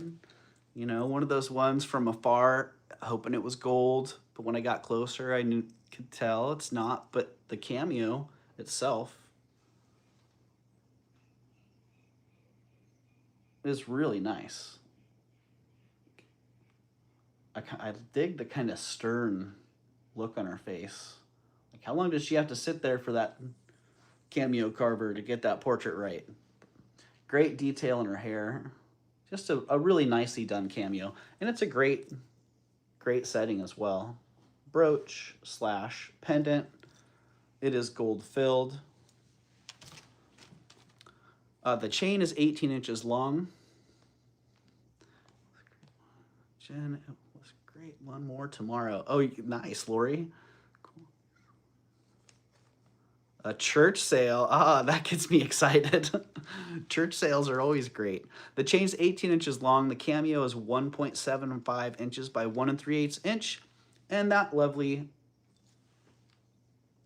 Speaker 1: You know, one of those ones from afar, hoping it was gold, but when I got closer, I could tell it's not, but the cameo itself is really nice. I dig the kind of stern look on her face. Like, how long does she have to sit there for that cameo carver to get that portrait right? Great detail in her hair. Just a really nicely done cameo. And it's a great setting as well. Brooch / pendant. It is gold filled. The chain is 18 inches long. Jen, it was great. One more tomorrow. Oh, nice, Lori. Cool. A church sale. Ah, that gets me excited. Church sales are always great. The chain's 18 inches long. The cameo is 1.75 inches by 1 3/8 inch. And that lovely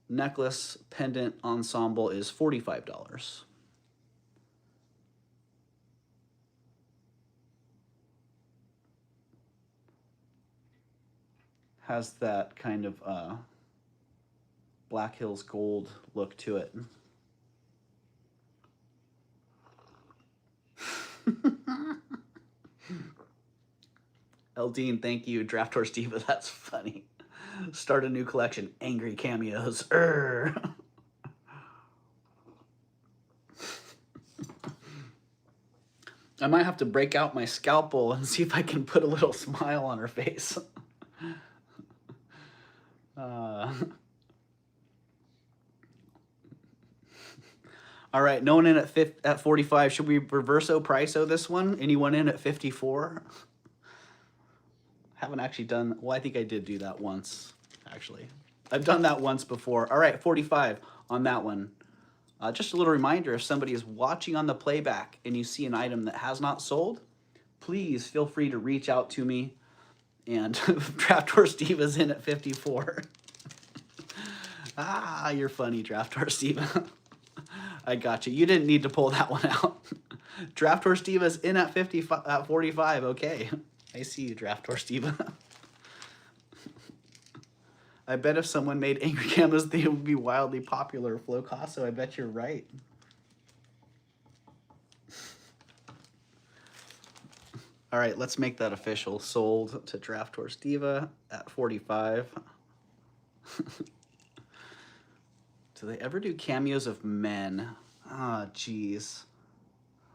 Speaker 1: necklace pendant ensemble is $45. Has that kind of Black Hills gold look to it. Eldine, thank you. Draft Horse Diva, that's funny. Start a new collection. Angry cameos. I might have to break out my scalpel and see if I can put a little smile on her face. All right, no one in at 45. Should we reverso priso this one? Anyone in at 54? Haven't actually done, well, I think I did do that once, actually. I've done that once before. All right, 45 on that one. Just a little reminder, if somebody is watching on the playback and you see an item that has not sold, please feel free to reach out to me. And Draft Horse Diva's in at 54. Ah, you're funny, Draft Horse Diva. I got you. You didn't need to pull that one out. Draft Horse Diva's in at 45. Okay. I see you, Draft Horse Diva. I bet if someone made angry cameos, they would be wildly popular. Flo Casso, I bet you're right. All right, let's make that official. Sold to Draft Horse Diva at 45. Do they ever do cameos of men? Ah, geez.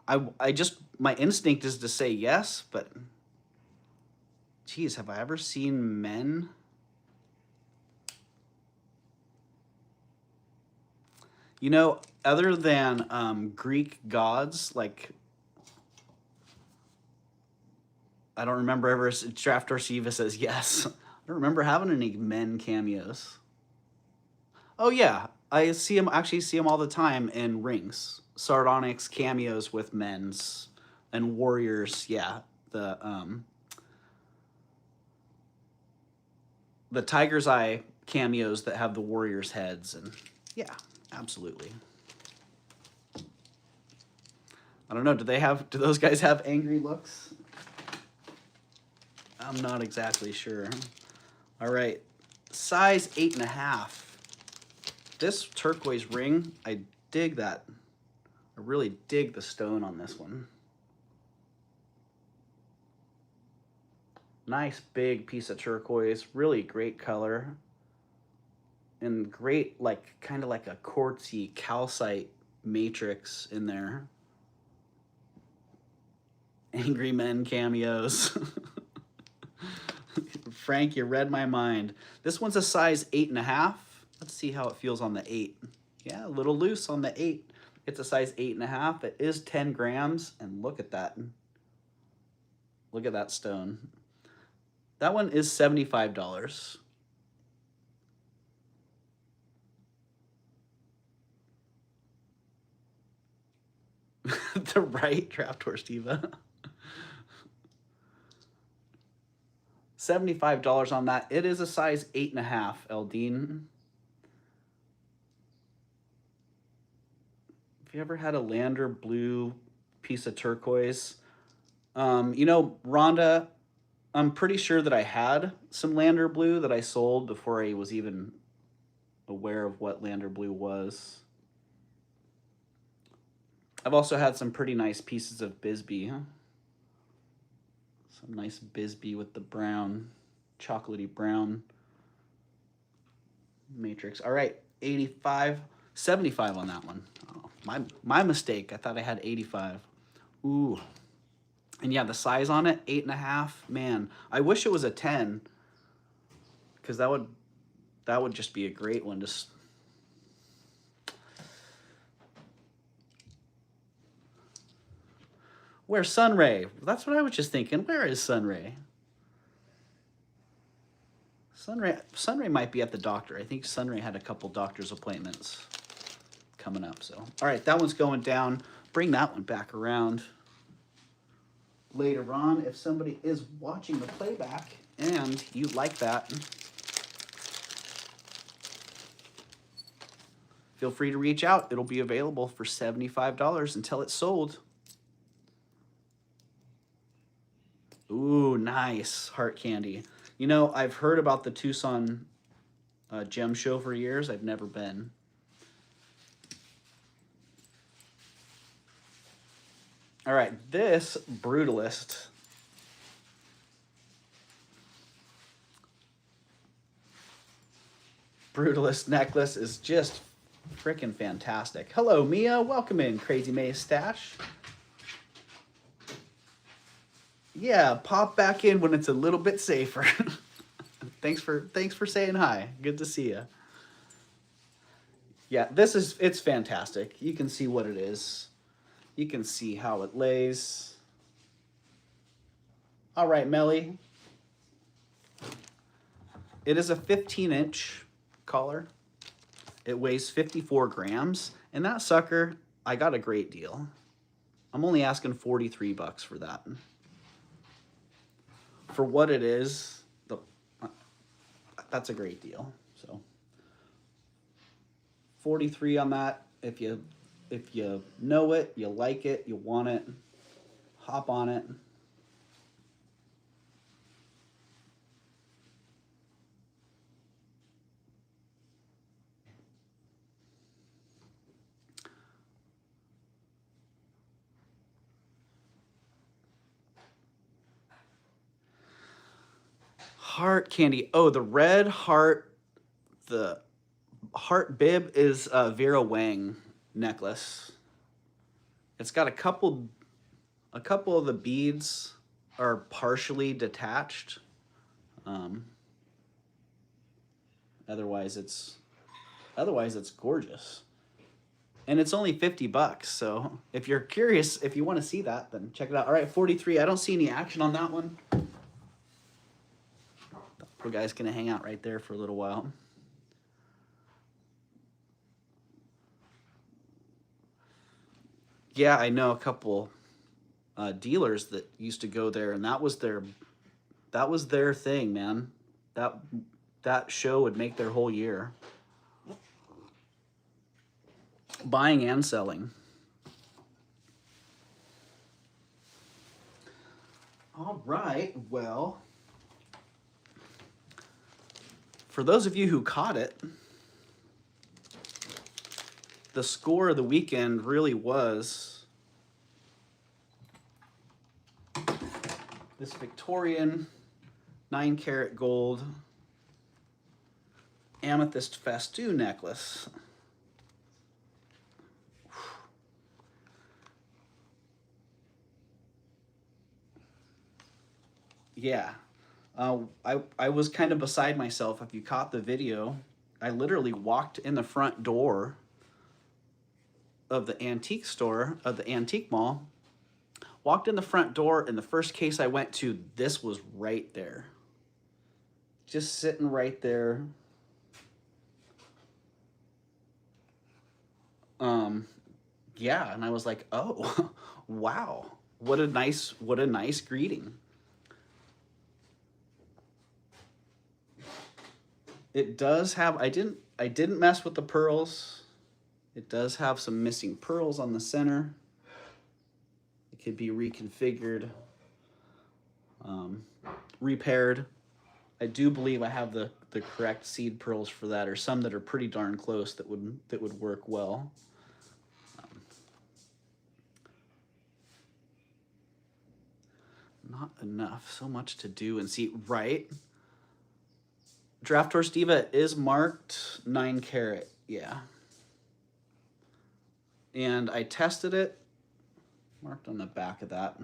Speaker 1: I just, my instinct is to say yes, but geez, have I ever seen men? You know, other than Greek gods, like, I don't remember ever, Draft Horse Diva says yes. I don't remember having any men cameos. Oh yeah, I see them, actually see them all the time in rings. Sardonyx cameos with men's and warriors, yeah. The Tiger's Eye cameos that have the warriors' heads, and yeah, absolutely. I don't know, do those guys have angry looks? I'm not exactly sure. All right, size 8.5. This turquoise ring, I dig that. I really dig the stone on this one. Nice big piece of turquoise, really great color. And great, like, kind of like a quartzy calcite matrix in there. Angry Men cameos. Frank, you read my mind. This one's a size 8.5. Let's see how it feels on the 8. Yeah, a little loose on the 8. It's a size 8.5. It is 10 grams, and look at that. Look at that stone. That one is $75. The right, Draft Horse Diva. $75 on that. It is a size 8.5, Eldine. Have you ever had a Lander blue piece of turquoise? You know, Rhonda, I'm pretty sure that I had some Lander blue that I sold before I was even aware of what Lander blue was. I've also had some pretty nice pieces of Bisbee. Some nice Bisbee with the brown. chocolatey brown matrix. All right, 85, 75 on that one. Oh, my mistake. I thought I had 85. Ooh. And yeah, the size on it, 8.5. Man, I wish it was a 10, because that would just be a great one. Just where's Sunray? That's what I was just thinking. Where is Sunray? Sunray might be at the doctor. I think Sunray had a couple doctor's appointments coming up. So, all right, that one's going down. Bring that one back around later on if somebody is watching the playback and you like that. Feel free to reach out. It'll be available for $75 until it's sold. Ooh, nice heart candy. You know, I've heard about the Tucson gem show for years. I've never been. All right, this Brutalist necklace is just freaking fantastic. Hello, Mia. Welcome in, Crazy Maze Stash. Yeah, pop back in when it's a little bit safer. Thanks for saying hi. Good to see you. Yeah, it's fantastic. You can see what it is. You can see how it lays. All right, Melly. It is a 15-inch collar. It weighs 54 grams, and that sucker, I got a great deal. I'm only asking 43 bucks for that. For what it is, that's a great deal. So 43 on that. If you know it, you like it, you want it, hop on it. Heart candy. Oh, the red heart, the heart bib is a Vera Wang necklace. It's got a couple of the beads are partially detached. Otherwise it's gorgeous. And it's only 50 bucks. So if you're curious, if you want to see that, then check it out. All right, 43. I don't see any action on that one. The guy's gonna hang out right there for a little while. Yeah, I know a couple dealers that used to go there, and that was their thing, man. That show would make their whole year. Buying and selling. All right, well, for those of you who caught it, the score of the weekend really was this Victorian 9-karat gold amethyst festoon necklace. Yeah, I was kind of beside myself. If you caught the video, I literally walked in the front door of the antique store, of the antique mall, walked in the front door, and the first case I went to, this was right there. Just sitting right there. Yeah, and I was like, oh, wow. What a nice greeting. It does have, I didn't mess with the pearls. It does have some missing pearls on the center. It could be reconfigured, repaired. I do believe I have the correct seed pearls for that, or some that are pretty darn close that would work well. Not enough, so much to do and see, right? Draft Horse Diva is marked 9 carat, yeah. And I tested it, marked on the back of that.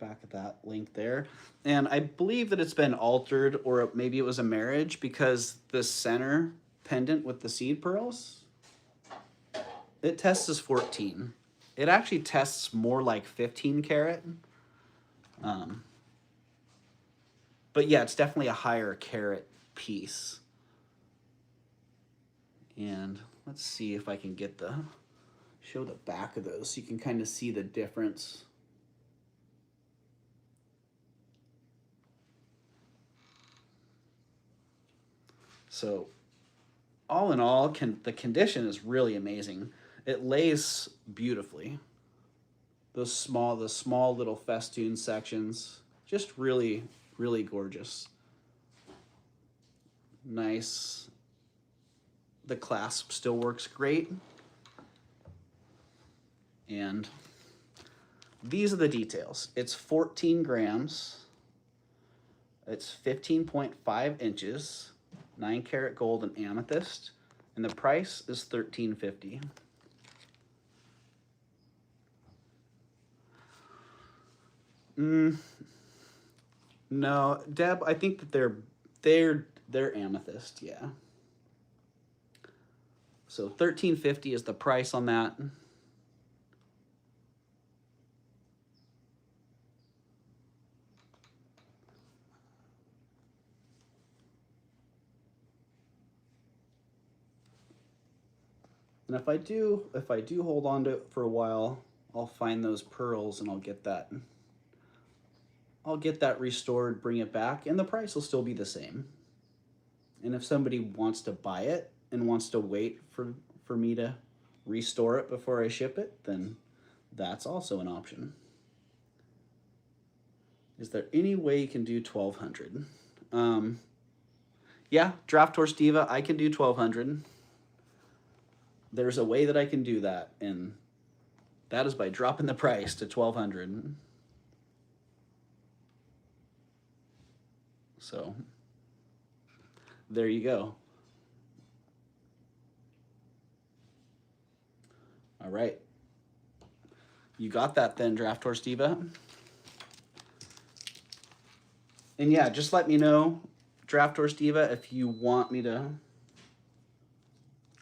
Speaker 1: Back of that link there. And I believe that it's been altered, or maybe it was a marriage, because the center pendant with the seed pearls, it tests as 14. It actually tests more like 15 carat. But yeah, it's definitely a higher carat piece. And let's see if I can get show the back of those so you can kind of see the difference. So all in all, the condition is really amazing. It lays beautifully. The small little festoon sections, just really, really gorgeous. Nice. The clasp still works great. And these are the details. It's 14 grams. It's 15.5 inches, 9 karat gold and amethyst, and the price is $13.50. No, Deb, I think that they're amethyst, yeah. So $13.50 is the price on that. And if I do hold on to it for a while, I'll find those pearls and I'll get that restored, bring it back, and the price will still be the same. And if somebody wants to buy it and wants to wait for me to restore it before I ship it, then that's also an option. Is there any way you can do 1200? Yeah, Draft Horse Diva, I can do 1200. There's a way that I can do that, and that is by dropping the price to 1200. So there you go. All right. You got that then, Draft Horse Diva. And yeah, just let me know, Draft Horse Diva, if you want me to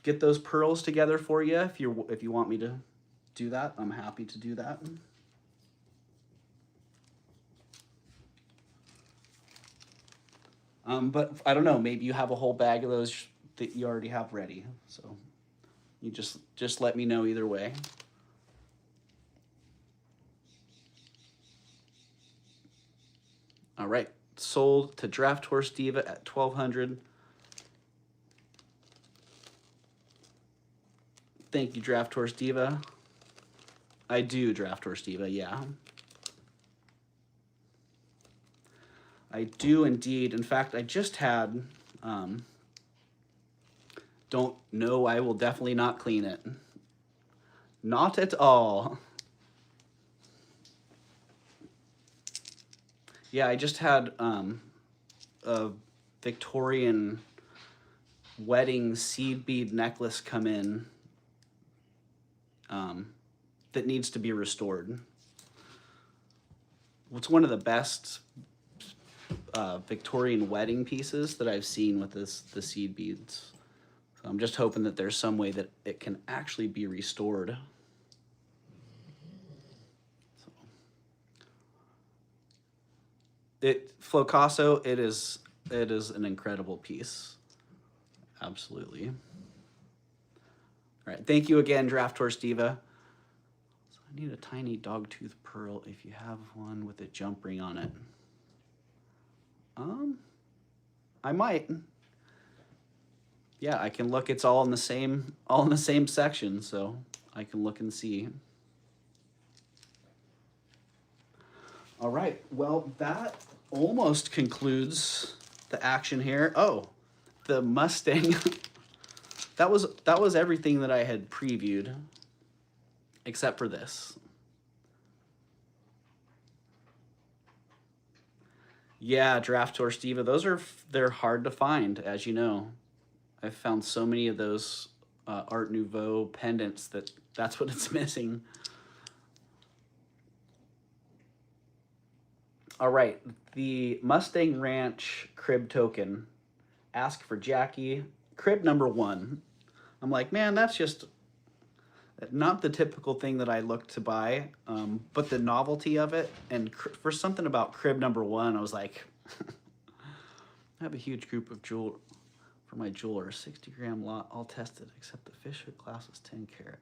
Speaker 1: get those pearls together for you. If you want me to do that, I'm happy to do that. But I don't know, maybe you have a whole bag of those that you already have ready. So you just let me know either way. All right, sold to Draft Horse Diva at 1200. Thank you, Draft Horse Diva. I do, Draft Horse Diva, yeah. I do indeed. In fact, I just had, don't know, I will definitely not clean it. Not at all. Yeah, I just had a Victorian wedding seed bead necklace come in that needs to be restored. It's one of the best Victorian wedding pieces that I've seen with the seed beads. So I'm just hoping that there's some way that it can actually be restored. Flocasso, it is an incredible piece. Absolutely. All right, thank you again, Draft Horse Diva. So I need a tiny dogtooth pearl if you have one with a jump ring on it. I might. Yeah, I can look. It's all in the same section, so I can look and see. All right. Well, that almost concludes the action here. Oh, the Mustang. that was everything that I had previewed, except for this. Yeah, Draft Tour Steva, they're hard to find, as you know. I've found so many of those Art Nouveau pendants that's what it's missing. All right, the Mustang Ranch crib token. Ask for Jackie, crib number 1. I'm like, man, that's just not the typical thing that I look to buy, but the novelty of it, and for something about crib number 1, I was like, I have a huge group of for my jeweler, 60-gram lot, all tested, except the fish hook glass is 10 karat.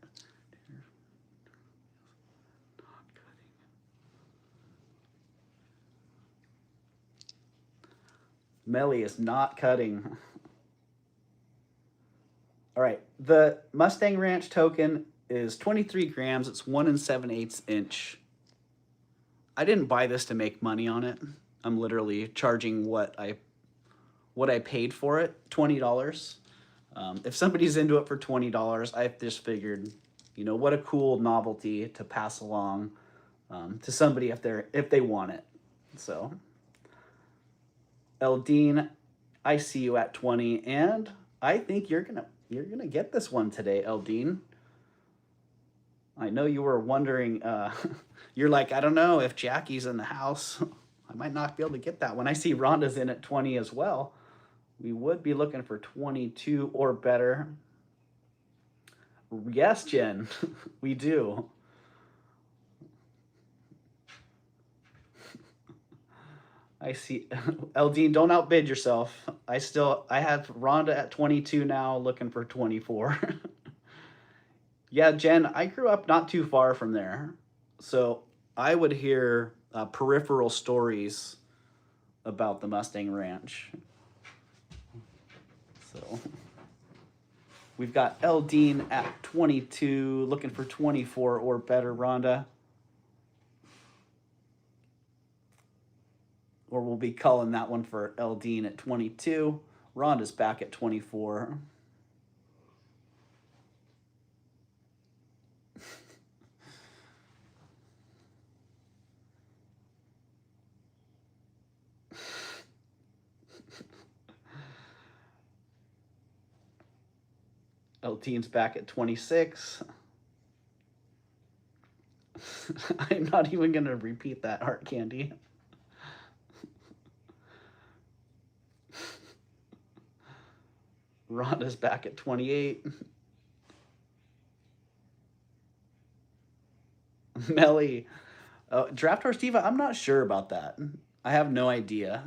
Speaker 1: Melly is not cutting. All right, the Mustang Ranch token is 23 grams. It's 1 7/8 inch. I didn't buy this to make money on it. I'm literally charging what I paid for it, $20. If somebody's into it for $20, I just figured, you know, what a cool novelty to pass along to somebody if they want it. So, Eldine, I see you at 20, and I think you're gonna get this one today, Eldine. I know you were wondering. You're like, I don't know if Jackie's in the house. I might not be able to get that one. I see Rhonda's in at 20 as well. We would be looking for 22 or better. Yes, Jen, we do. I see. Eldine, don't outbid yourself. I have Rhonda at 22 now, looking for 24. Yeah, Jen, I grew up not too far from there. So I would hear peripheral stories about the Mustang Ranch. So we've Got Eldine at 22, looking for 24 or better, Rhonda. Or we'll be calling that one for Eldine at 22. Rhonda's back at 24. Eldine's back at 26. I'm not even going to repeat that, Heart Candy. Rhonda's back at 28. Melly. Draft Horse Diva, I'm not sure about that. I have no idea.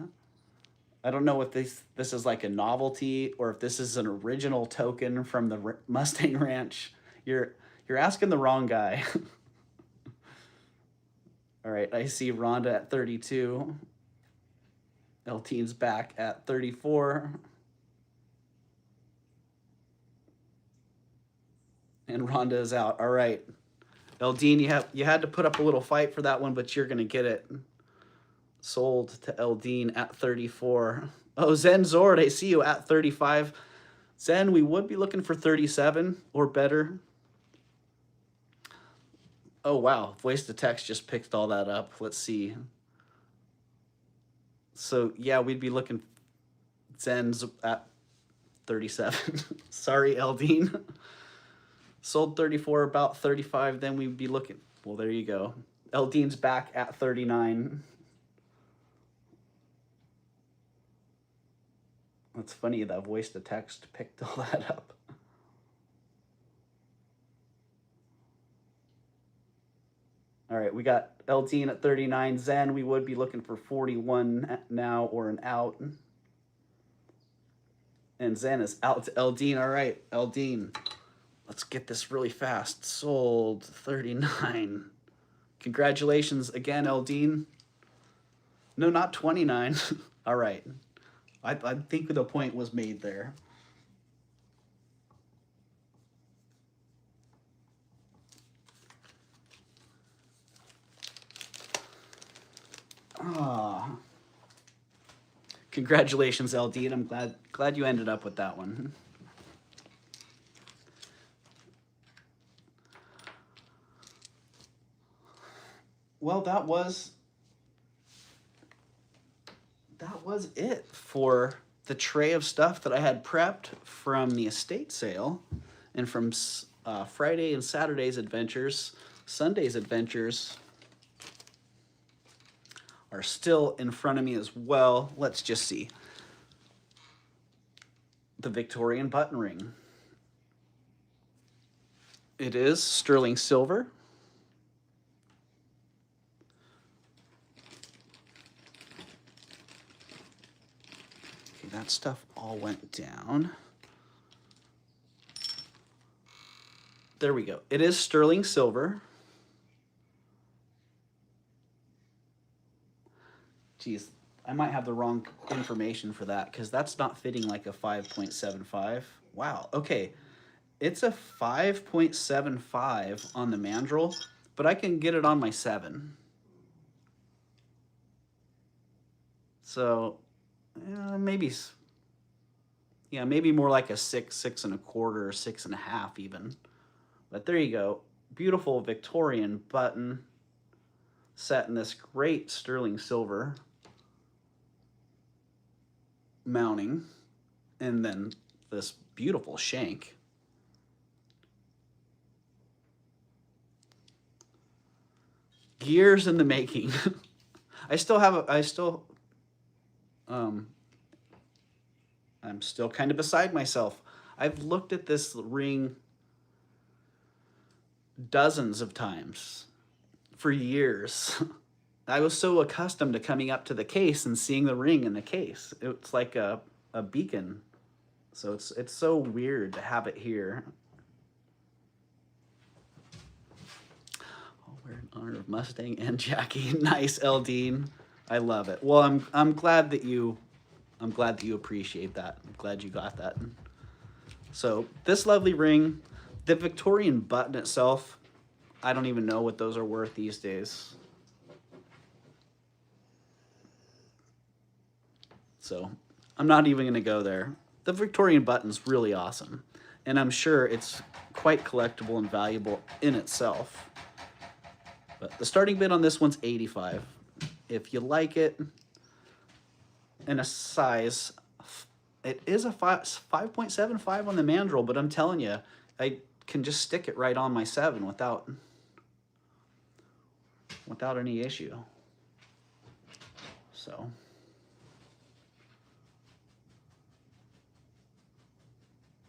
Speaker 1: I don't know if this is like a novelty or if this is an original token from the Mustang Ranch. You're asking the wrong guy. All right, I see Rhonda at 32. Eltine's back at 34. And Rhonda is out. All right. Eldine, you had to put up a little fight for that one, but you're gonna get it. Sold to Eldine at 34. Oh, Zen Zord, I see you at 35. Zen, we would be looking for 37 or better. Oh, wow. Voice to text just picked all that up. Let's see. So, yeah, we'd be looking Zen's at 37. Sorry, Eldine. Sold 34, about 35. Then we'd be looking. Well, there you go. Eldine's back at 39. That's funny, that voice to text picked all that up. All right, we got Eldine at 39. Zen, we would be looking for 41 now or an out. And Zen is out to Eldine. All right, Eldine, let's get this really fast. Sold 39. Congratulations again, Eldine. No, not 29. All right. I think the point was made there. Ah. Congratulations, Eldine. I'm glad you ended up with that one. Well, that was was it for the tray of stuff that I had prepped from the estate sale and from Friday and Saturday's adventures. Sunday's adventures are still in front of me as well. Let's just see. The Victorian button ring. It is sterling silver. Okay, that stuff all went down. There we go. It is sterling silver. Geez, I might have the wrong information for that because that's not fitting like a 5.75. Wow, okay. It's a 5.75 on the mandrel, but I can get it on my 7. So, maybe more like a 6, 6 1/4, or 6 1/2 even. But there you go. Beautiful Victorian button set in this great sterling silver mounting, and then this beautiful shank. Years in the making. I'm still kind of beside myself. I've looked at this ring dozens of times for years. I was so accustomed to coming up to the case and seeing the ring in the case. It's like a beacon. So it's so weird to have it here. Oh, we're in honor of Mustang and Jackie. Nice, Eldine. I love it. Well, I'm glad that you appreciate that. I'm glad you got that. So this lovely ring, the Victorian button itself, I don't even know what those are worth these days. So I'm not even going to go there. The Victorian button's really awesome, and I'm sure it's quite collectible and valuable in itself. But the starting bid on this one's $85. If you like it in a size, it is a 5.75 on the mandrel, but I'm telling you, I can just stick it right on my 7 without any issue. So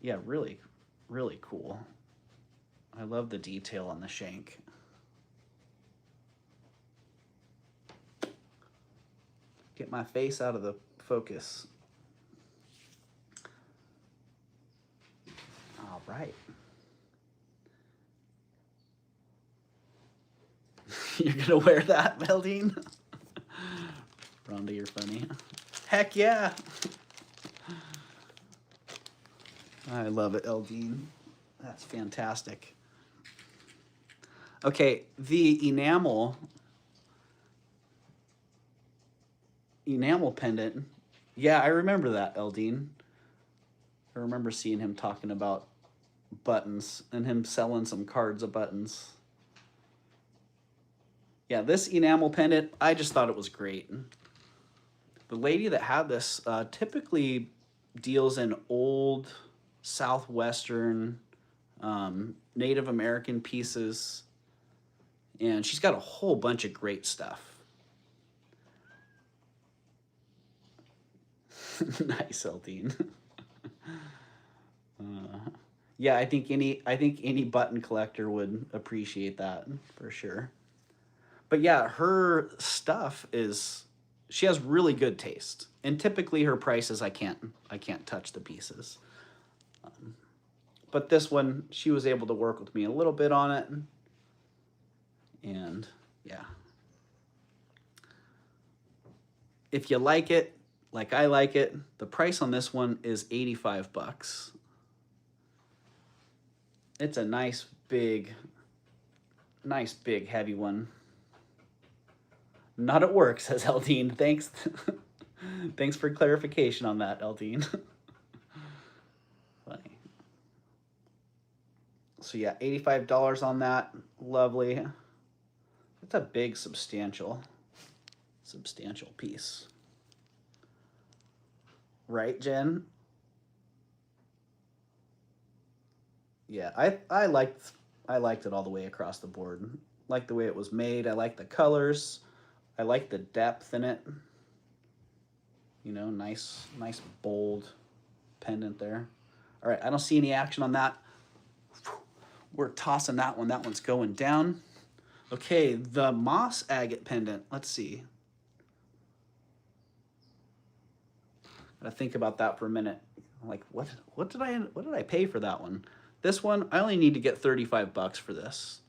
Speaker 1: yeah, really, really cool. I love the detail on the shank. Get my face out of the focus. All right. You're gonna wear that, Meldine? Rhonda, you're funny. Heck yeah. I love it, Eldine. That's fantastic. Okay, the enamel pendant. Yeah, I remember that, Eldine. I remember seeing him talking about buttons and him selling some cards of buttons. Yeah, this enamel pendant, I just thought it was great. The lady that had this typically deals in old Southwestern Native American pieces, and she's got a whole bunch of great stuff. Nice, Eldine. Yeah, I think any button collector would appreciate that for sure. But yeah, her stuff she has really good taste, and typically her prices I can't touch the pieces. But this one, she was able to work with me a little bit on it, and yeah. If you like it, like I like it, the price on this one is $85. It's a nice big heavy one. Not at work, says Eldine. Thanks. Thanks for clarification on that, Eldine. Funny. So yeah, $85 on that. Lovely. It's a big, substantial piece. Right, Jen? Yeah, I liked it all the way across the board. Like the way it was made. I like the colors. I like the depth in it. You know, nice bold pendant there. All right, I don't see any action on that. We're tossing that one. That one's going down. Okay, the moss agate pendant. Let's see. Gotta think about that for a minute. Like, what did I pay for that one? This one, I only need to get 35 bucks for this.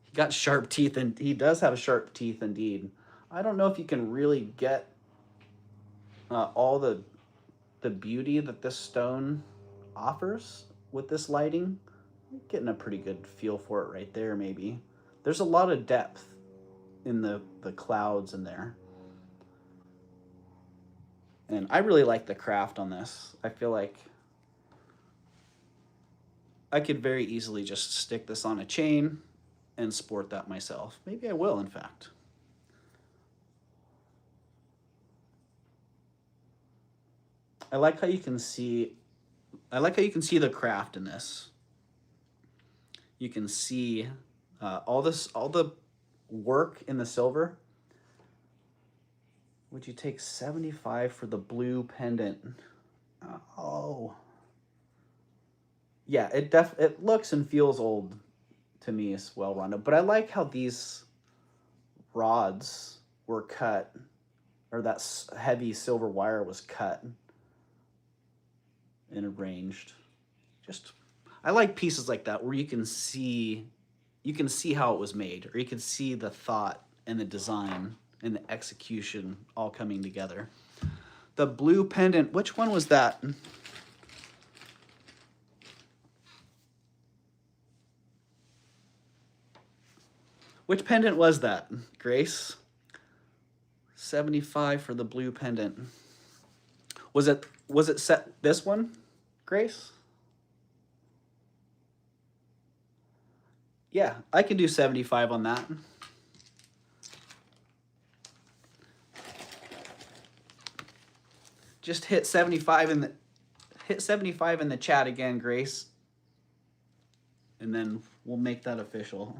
Speaker 1: He got sharp teeth, and he does have sharp teeth indeed. I don't know if you can really get all the beauty that this stone offers with this lighting. I'm getting a pretty good feel for it right there, maybe. There's a lot of depth in the clouds in there. And I really like the craft on this. I feel like I could very easily just stick this on a chain and sport that myself. Maybe I will, in fact. I like how you can see the craft in this. You can see all the work in the silver. Would you take 75 for the blue pendant? Oh. Yeah, it looks and feels old to me as well, Rhonda. But I like how these rods were cut, or that heavy silver wire was cut and arranged. Just, I like pieces like that where you can see how it was made, or you can see the thought and the design and the execution all coming together. The blue pendant, which one was that? Which pendant was that, Grace? 75 for the blue pendant. Was it set this one, Grace? Yeah, I can do 75 on that. Just hit 75 in the chat again, Grace. And then we'll make that official.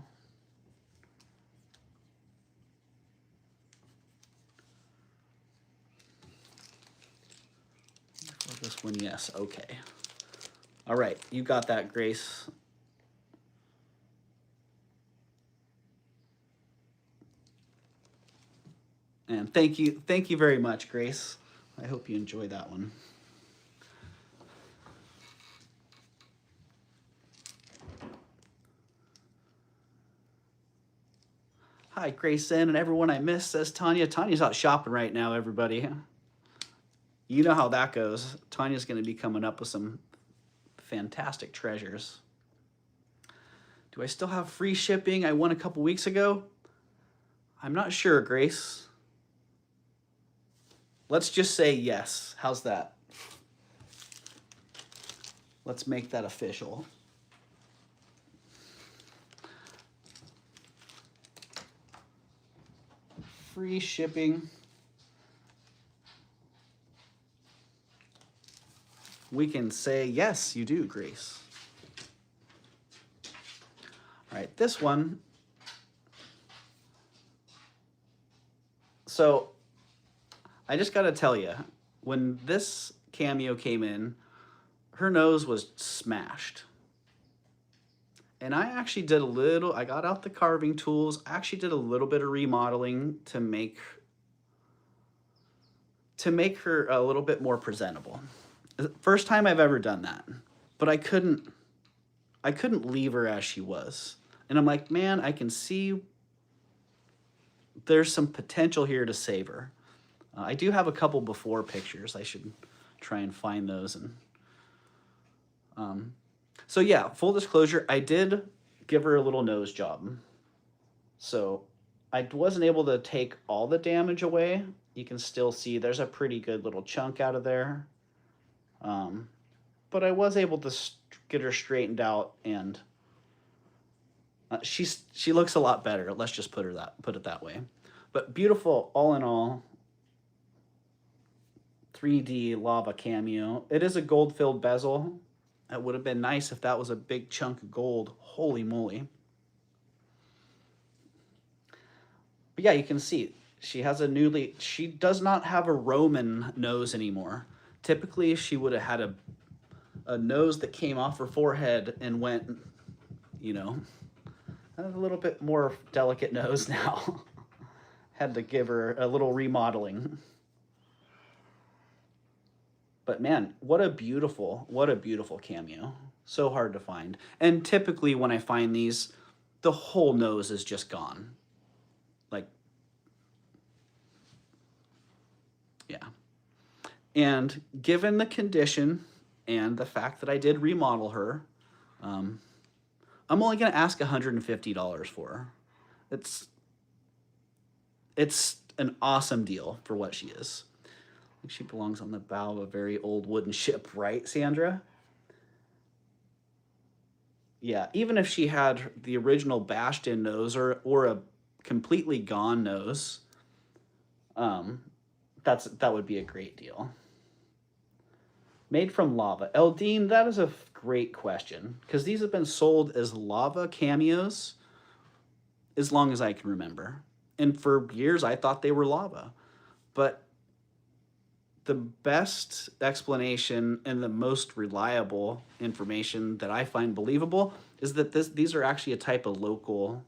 Speaker 1: For this one, yes. Okay. All right, you got that, Grace. And thank you very much, Grace. I hope you enjoy that one. Hi, Grayson, and everyone I missed, says Tanya. Tanya's out shopping right now, everybody. You know how that goes. Tanya's going to be coming up with some fantastic treasures. Do I still have free shipping I won a couple weeks ago? I'm not sure, Grace. Let's just say yes. How's that? Let's make that official. Free shipping. We can say yes, you do, Grace. All right, this one. So I just got to tell you, when this cameo came in, her nose was smashed. And I actually did I got out the carving tools. I actually did a little bit of remodeling to make her a little bit more presentable. First time I've ever done that. But I couldn't leave her as she was. And I'm like, man, I can see there's some potential here to save her. I do have a couple before pictures. I should try and find those. And so yeah, full disclosure, I did give her a little nose job. So I wasn't able to take all the damage away. You can still see there's a pretty good little chunk out of there. But I was able to get her straightened out, and she looks a lot better. Let's just put it that way. But beautiful, all in all. 3D lava cameo. It is a gold-filled bezel. It would have been nice if that was a big chunk of gold. Holy moly. But yeah, you can see she has she does not have a Roman nose anymore. Typically, she would have had a nose that came off her forehead and went, you know, a little bit more delicate nose now. Had to give her a little remodeling. But man, what a beautiful cameo. So hard to find. And typically when I find these, the whole nose is just gone. Like, yeah. And given the condition and the fact that I did remodel her, I'm only going to ask $150 for her. It's an awesome deal for what she is. She belongs on the bow of a very old wooden ship, right, Sandra? Yeah, even if she had the original bashed-in nose or a completely gone nose, that would be a great deal. Made from lava. Eldine, that is a great question, because these have been sold as lava cameos as long as I can remember. And for years, I thought they were lava. But the best explanation and the most reliable information that I find believable is that these are actually a type of local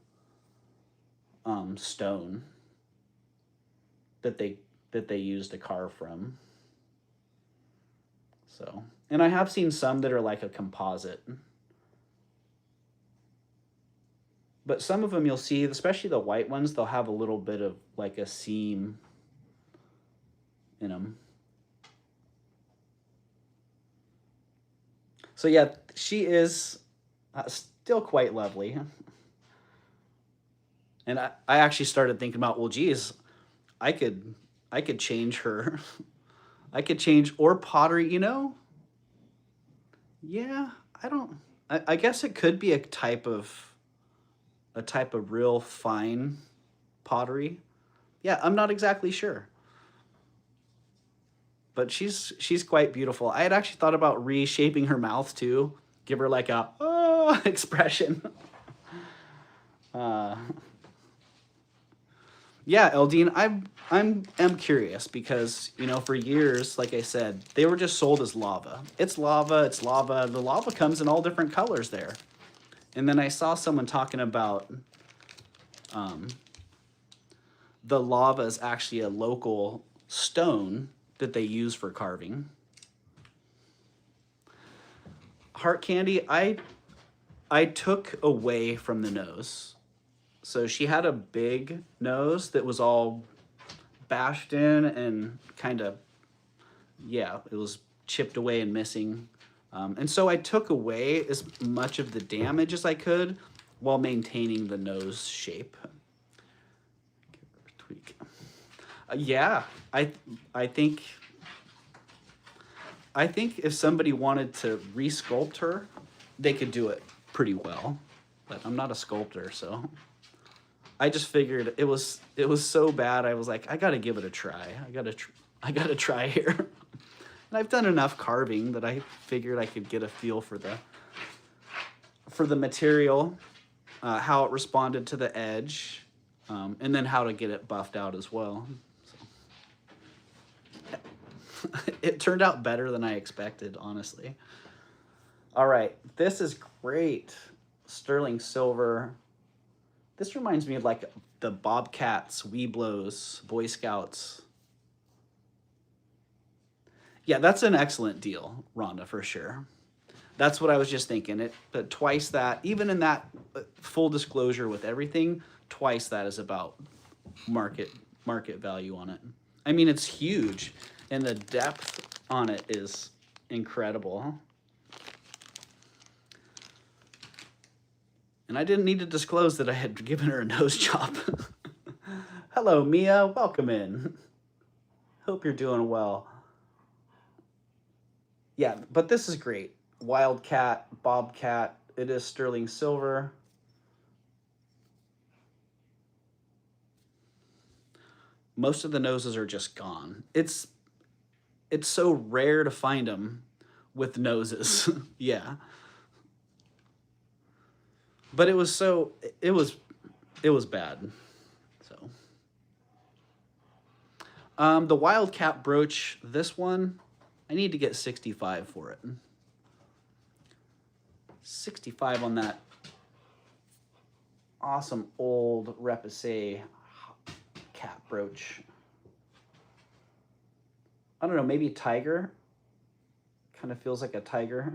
Speaker 1: stone that they use to carve from. So, and I have seen some that are like a composite. But some of them you'll see, especially the white ones, they'll have a little bit of like a seam in them. So yeah, she is still quite lovely. And I actually started thinking about, well, geez, I could change her. I could change, or pottery, you know? Yeah, I guess it could be a type of real fine pottery. Yeah, I'm not exactly sure. But she's quite beautiful. I had actually thought about reshaping her mouth too. Give her like a expression. Yeah, Eldine, I'm curious because, you know, for years, like I said, they were just sold as lava. It's lava, it's lava. The lava comes in all different colors there. And then I saw someone talking about the lava is actually a local stone that they use for carving. Heart candy, I took away from the nose. So she had a big nose that was all bashed in and kind of, yeah, it was chipped away and missing. And so I took away as much of the damage as I could while maintaining the nose shape. Tweak. Yeah, I think if somebody wanted to resculpt her, they could do it pretty well. But I'm not a sculptor, so I just figured it was so bad. I was like, I gotta give it a try. I gotta try here. And I've done enough carving that I figured I could get a feel for the material, how it responded to the edge, and then how to get it buffed out as well. So, it turned out better than I expected, honestly. All right, this is great. Sterling silver. This reminds me of like the Bobcats, Weeblos, Boy Scouts. Yeah, that's an excellent deal, Rhonda, for sure. That's what I was just thinking. But twice that, even in that full disclosure with everything, twice that is about market value on it. I mean, it's huge, and the depth on it is incredible. And I didn't need to disclose that I had given her a nose job. Hello, Mia. Welcome in. Hope you're doing well. Yeah, but this is great. Wildcat, Bobcat. It is sterling silver. Most of the noses are just gone. It's it's so rare to find them with noses. Yeah. But it was bad. So the Wildcat brooch, this one, I need to get 65 for it. 65 on that awesome old Repoussé cat brooch. I don't know, maybe tiger. Kind of feels like a tiger.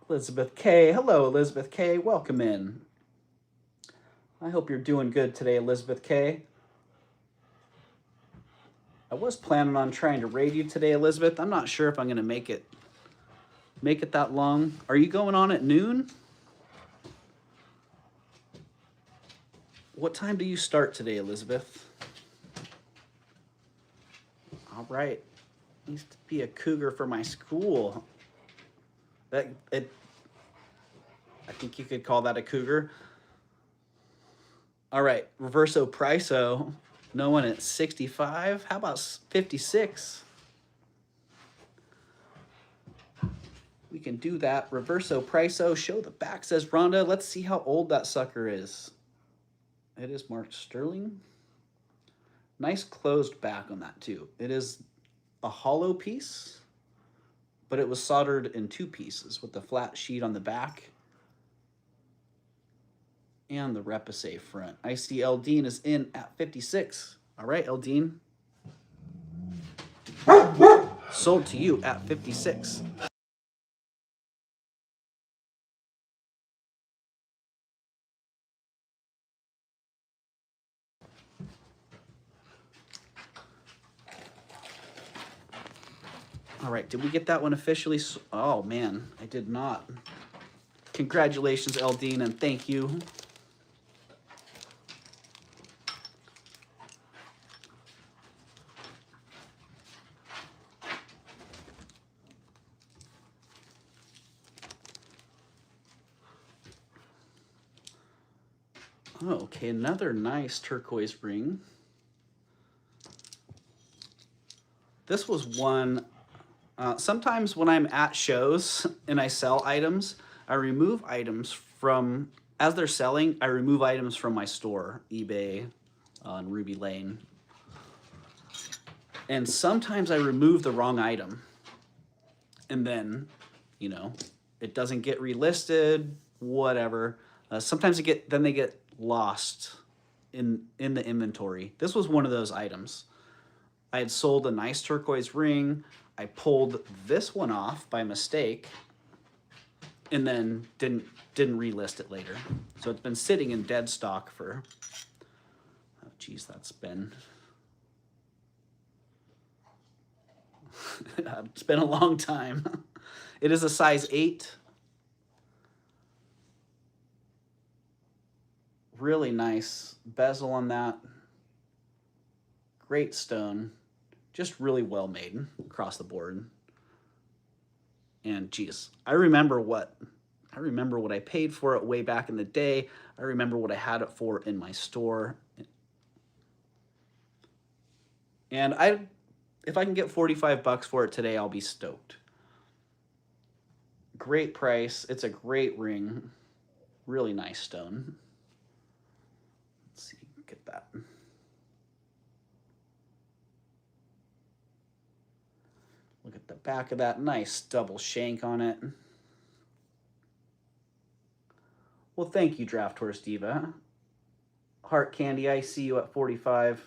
Speaker 1: Elizabeth K. Hello, Elizabeth K. Welcome in. I hope you're doing good today, Elizabeth K. I was planning on trying to raid you today, Elizabeth. I'm not sure if I'm going to make it that long. Are you going on at noon? What time do you start today, Elizabeth? All right. Needs to be a cougar for my school. I think you could call that a cougar. All right, reverso priso. No one at 65. How about 56? We can do that. Reverso priso. Show the back, says Rhonda. Let's see how old that sucker is. It is marked sterling. Nice closed back on that too. It is a hollow piece, but it was soldered in 2 pieces with the flat sheet on the back and the Repoussé front. I see Eldine is in at 56. All right, Eldine. Sold to you at 56. All right, did we get that one officially? Oh man, I did not. Congratulations, Eldine, and thank you. Oh, okay, another nice turquoise ring. This was one, sometimes when I'm at shows and I sell items, I remove items from, as they're selling, I remove items from my store, eBay, on Ruby Lane. And sometimes I remove the wrong item. And then, you know, it doesn't get relisted, whatever. Sometimes then they get lost in the inventory. This was one of those items. I had sold a nice turquoise ring. I pulled this one off by mistake and then didn't relist it later. So it's been sitting in dead stock for, oh geez, that's been, it's been a long time. It is a size 8. Really nice bezel on that. Great stone. Just really well made across the board. And geez, I remember what I paid for it way back in the day. I remember what I had it for in my store. And if I can get 45 bucks for it today, I'll be stoked. Great price. It's a great ring. Really nice stone. Let's see, get that. Look at the back of that. Nice double shank on it. Well, thank you, Draft Horse Diva. Heart Candy, I see you at 45.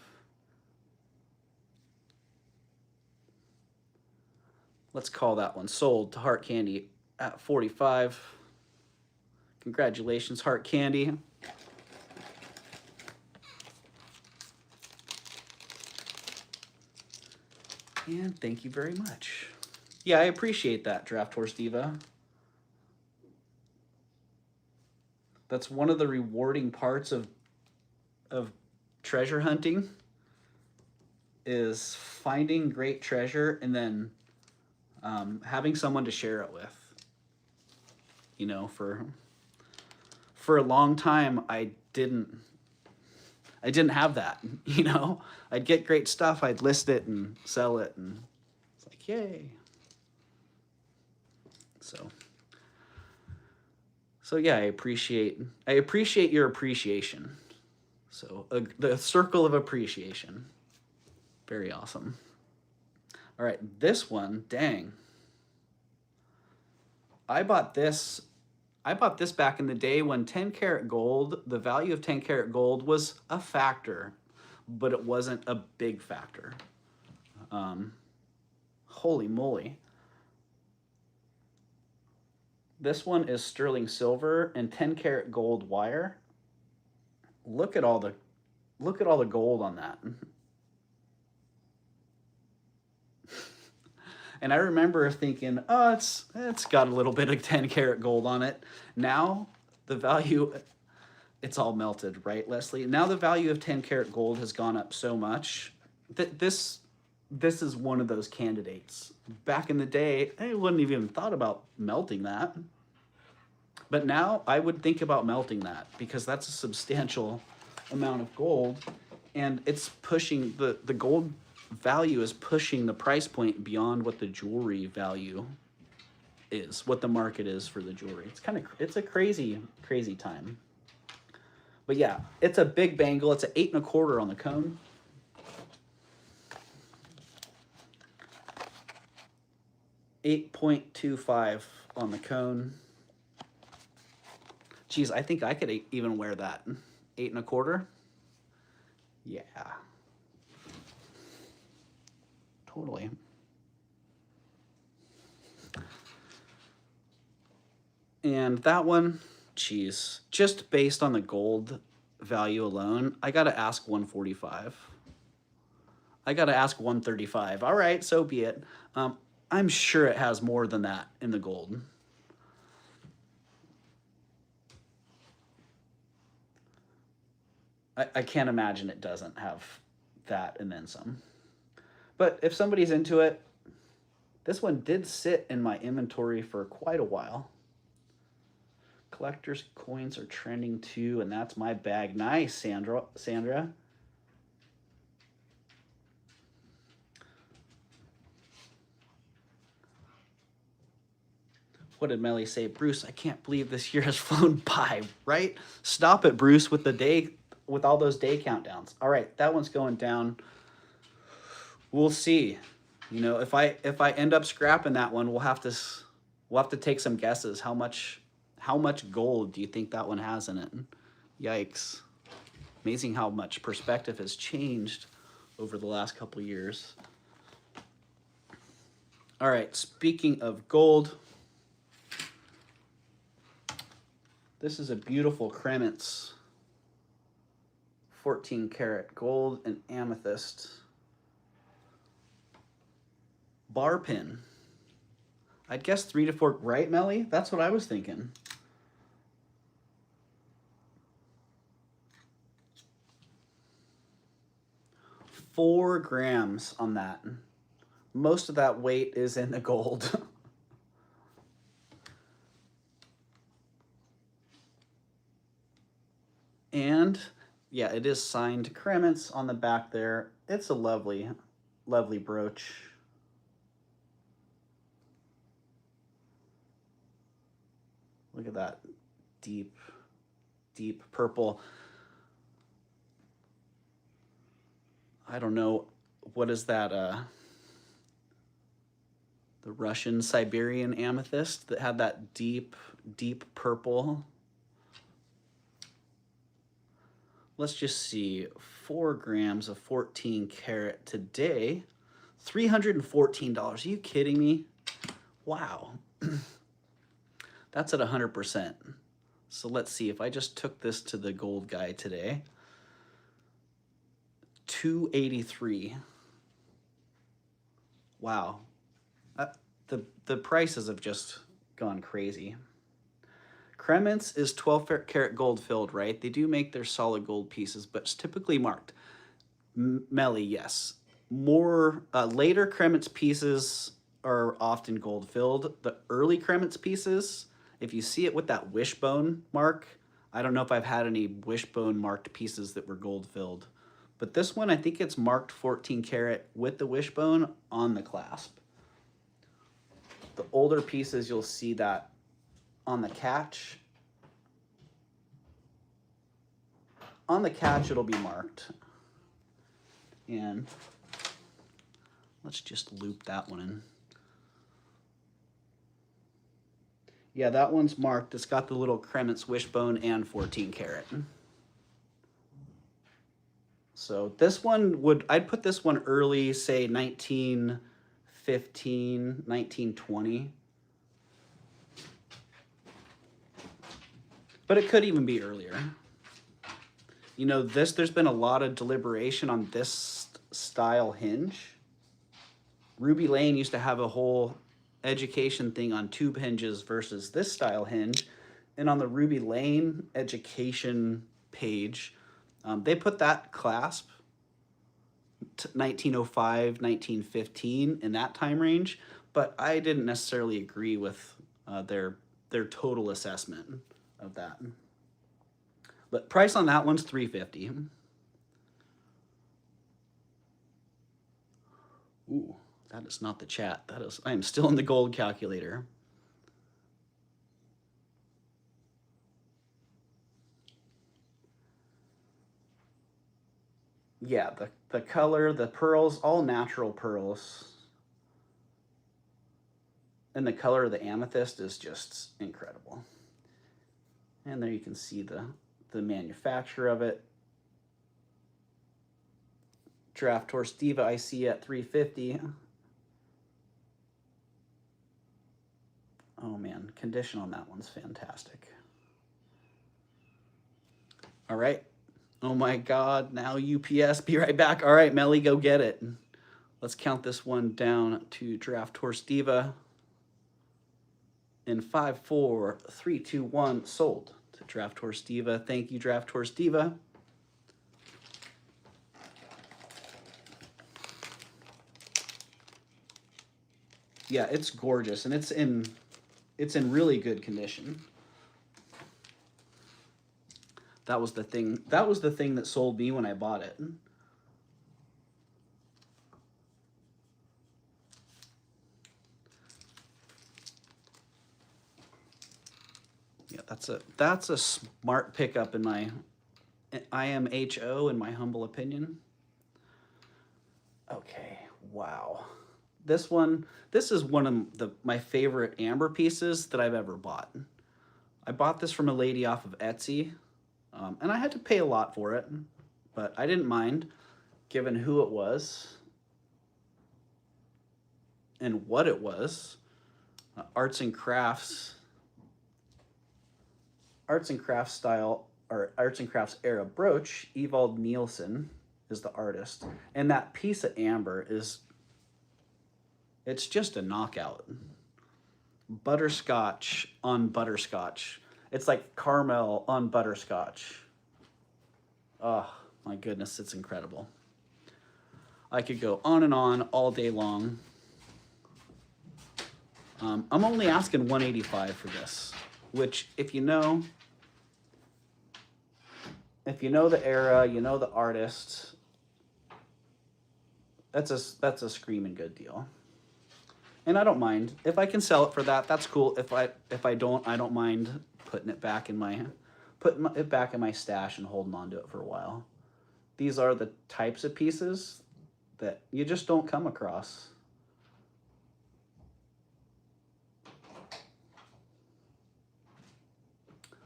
Speaker 1: Let's call that one sold to Heart Candy at 45. Congratulations, Heart Candy. And thank you very much. Yeah, I appreciate that, Draft Horse Diva. That's one of the rewarding parts of treasure hunting, is finding great treasure and then having someone to share it with. You know, for for a long time, I didn't have that, you know? I'd get great stuff, I'd list it and sell it, and it's like, yay. So yeah, I appreciate your appreciation. So the circle of appreciation. Very awesome. All right, this one, dang. I bought this back in the day when 10 karat gold, the value of 10 karat gold was a factor, but it wasn't a big factor. Holy moly. This one is sterling silver and 10 karat gold wire. Look at all the gold on that. And I remember thinking, oh, it's got a little bit of 10 karat gold on it. Now the value, it's all melted, right, Leslie? Now the value of 10 karat gold has gone up so much that this is one of those candidates. Back in the day, I wouldn't even thought about melting that. But now I would think about melting that because that's a substantial amount of gold, and it's pushing the gold value is pushing the price point beyond what the jewelry value is, what the market is for the jewelry. It's a crazy time. But yeah, it's a big bangle. It's an 8 1/4 on the cone. $8.25 on the cone. Geez, I think I could even wear that. 8 1/4. Yeah. Totally. And that one, geez, just based on the gold value alone, I gotta ask 145. I gotta ask 135. All right, so be it. I'm sure it has more than that in the gold. I can't imagine it doesn't have that and then some. But if somebody's into it, this one did sit in my inventory for quite a while. Collector's coins are trending too, and that's my bag. Nice, Sandra. What did Melly say? Bruce, I can't believe this year has flown by, right? Stop it, Bruce, with all those day countdowns. All right, that one's going down. We'll see. You know, if I end up scrapping that one, we'll have to take some guesses. How much gold do you think that one has in it? Yikes. Amazing how much perspective has changed over the last couple of years. All right, speaking of gold, this is a beautiful Kremens 14 karat gold and amethyst bar pin. I'd guess 3 to 4, right, Melly? That's what I was thinking. $4 grams on that. Most of that weight is in the gold. And yeah, it is signed Kremens on the back there. It's a lovely, lovely brooch. Look at that deep, deep purple. I don't know, what is that? The Russian Siberian amethyst that had that deep, deep purple. Let's just see, 4 grams of 14 karat today, $314. Are you kidding me? Wow. That's at 100%. So let's see, if I just took this to the gold guy today, $283. Wow. The prices have just gone crazy. Kremens is 12 karat gold filled, right? They do make their solid gold pieces, but it's typically marked. Melly, yes. More later Kremens pieces are often gold filled. The early Kremens pieces, if you see it with that wishbone mark, I don't know if I've had any wishbone marked pieces that were gold filled. But this one, I think it's marked 14 karat with the wishbone on the clasp. The older pieces, you'll see that on the catch. On the catch, it'll be marked. And let's just loop that one in. Yeah, that one's marked. It's got the little Krementz wishbone and 14 karat. So this one I'd put this one early, say 1915, 1920. But it could even be earlier. You know, there's been a lot of deliberation on this style hinge. Ruby Lane used to have a whole education thing on tube hinges versus this style hinge. And on the Ruby Lane education page, they put that clasp, 1905, 1915, in that time range, but I didn't necessarily agree with their total assessment of that. But price on that one's $350. Ooh, that is not the chat. I am still in the gold calculator. Yeah, the color, the pearls, all natural pearls. And the color of the amethyst is just incredible. And there you can see the manufacturer of it. Draft Horse Diva I see at $350. Oh man, condition on that one's fantastic. All right. Oh my God, now UPS, be right back. All right, Melly, go get it. Let's count this one down to Draft Horse Diva. In 5, 4, 3, 2, 1, sold to Draft Horse Diva. Thank you, Draft Horse Diva. Yeah, it's gorgeous, and it's in really good condition. That was the thing that sold me when I bought it. Yeah, that's a smart pickup in my IMHO, in my humble opinion. Okay, wow. This is one of my favorite amber pieces that I've ever bought. I bought this from a lady off of Etsy, and I had to pay a lot for it, but I didn't mind, given who it was and what it was. Arts and crafts style, or Arts and Crafts era brooch. Evald Nielsen is the artist, and that piece of amber it's just a knockout. Butterscotch on butterscotch. It's like caramel on butterscotch. Oh my goodness, it's incredible. I could go on and on all day long. I'm only asking $185 for this, which if you know the era, you know the artist, that's a screaming good deal. And I don't mind. If I can sell it for that, that's cool. If I don't, I don't mind putting it back in my stash and holding on to it for a while. These are the types of pieces that you just don't come across.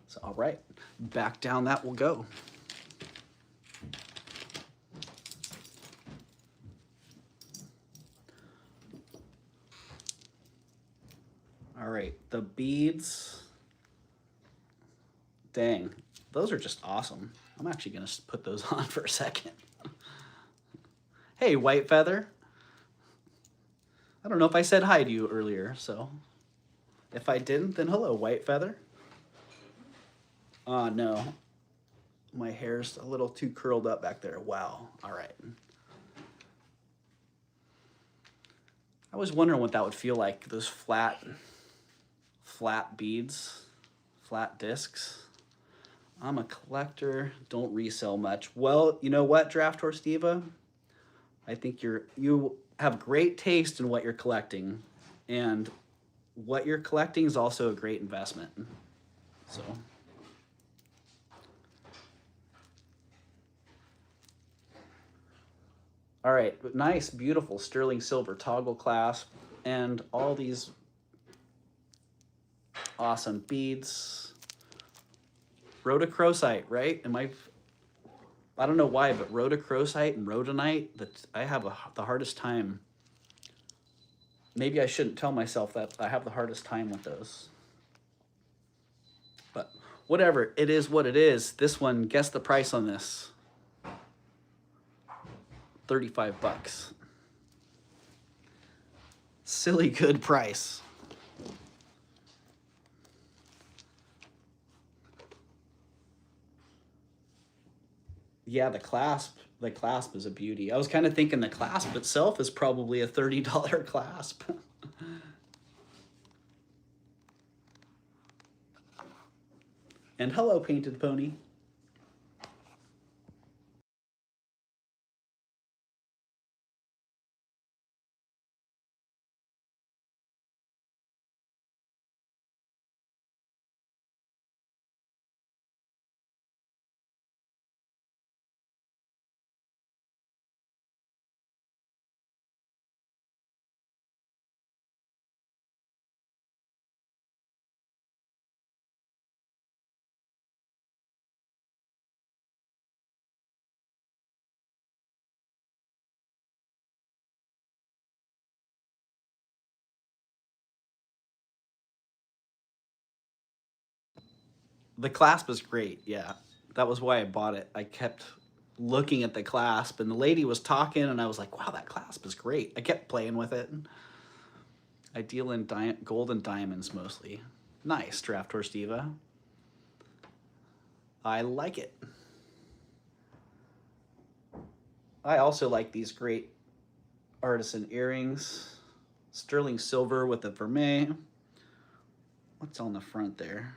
Speaker 1: So, all right, back down that will go. All right, the beads, dang, those are just awesome. I'm actually gonna put those on for a second. Hey, White Feather. I don't know if I said hi to you earlier, so if I didn't, then hello, White Feather. Oh no, my hair's a little too curled up back there. Wow, all right. I was wondering what that would feel like, those flat beads, flat discs. I'm a collector, don't resell much. Well, you know what, Draft Horse Diva? I think you have great taste in what you're collecting, and what you're collecting is also a great investment. So, all right, nice, beautiful sterling silver toggle clasp, and all these awesome beads. Rhodochrosite, right? I don't know why, but rhodochrosite and rhodonite, I have the hardest time. Maybe I shouldn't tell myself that I have the hardest time with those. But whatever, it is what it is. This one, guess the price on this. 35 bucks. Silly good price. Yeah, the clasp is a beauty. I was kind of thinking the clasp itself is probably a $30 clasp. And hello, Painted Pony. The clasp is great, yeah. That was why I bought it. I kept looking at the clasp, and the lady was talking, and I was like, wow, that clasp is great. I kept playing with it. I deal in gold and diamonds mostly. Nice, Draft Horse Diva. I like it. I also like these great artisan earrings. Sterling silver with a vermeil. What's on the front there?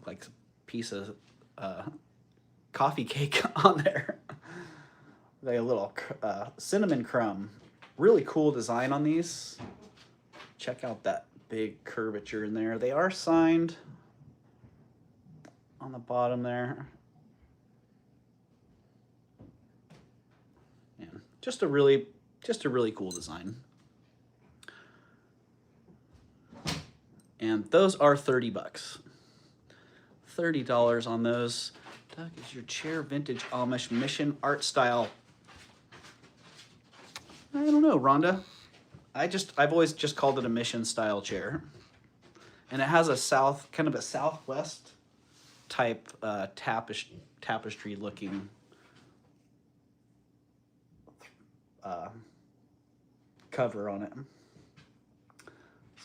Speaker 1: Like a piece of coffee cake on there. Like a little cinnamon crumb. Really cool design on these. Check out that big curvature in there. They are signed on the bottom there. And just a really cool design. And those are 30 bucks. $30 on those. Doug, is your chair vintage Amish mission art style? I don't know, Rhonda. I've always just called it a mission style chair. And it has a kind of a southwest type tapestry looking cover on it.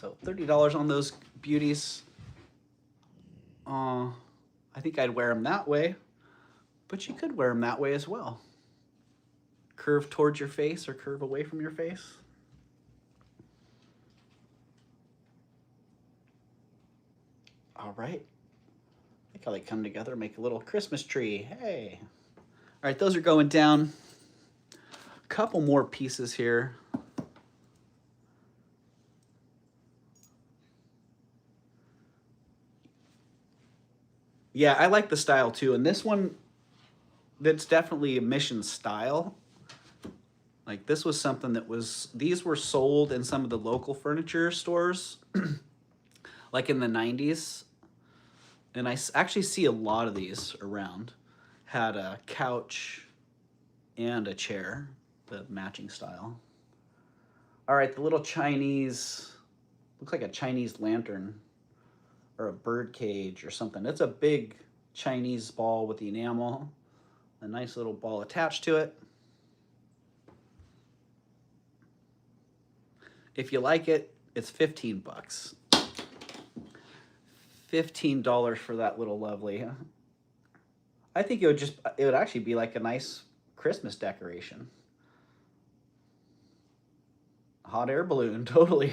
Speaker 1: So $30 on those beauties. I think I'd wear them that way, but you could wear them that way as well. Curve towards your face or curve away from your face. All right. Look how they come together, make a little Christmas tree. Hey. All right, those are going down. A couple more pieces here. Yeah, I like the style too. And this one, that's definitely a mission style. Like this was something that these were sold in some of the local furniture stores, like in the 90s. And I actually see a lot of these around. Had a couch and a chair, the matching style. All right, the little Chinese, looks like a Chinese lantern or a bird cage or something. It's a big Chinese ball with the enamel, a nice little ball attached to it. If you like it, it's 15 bucks. $15 for that little lovely. I think it would actually be like a nice Christmas decoration. Hot air balloon, totally.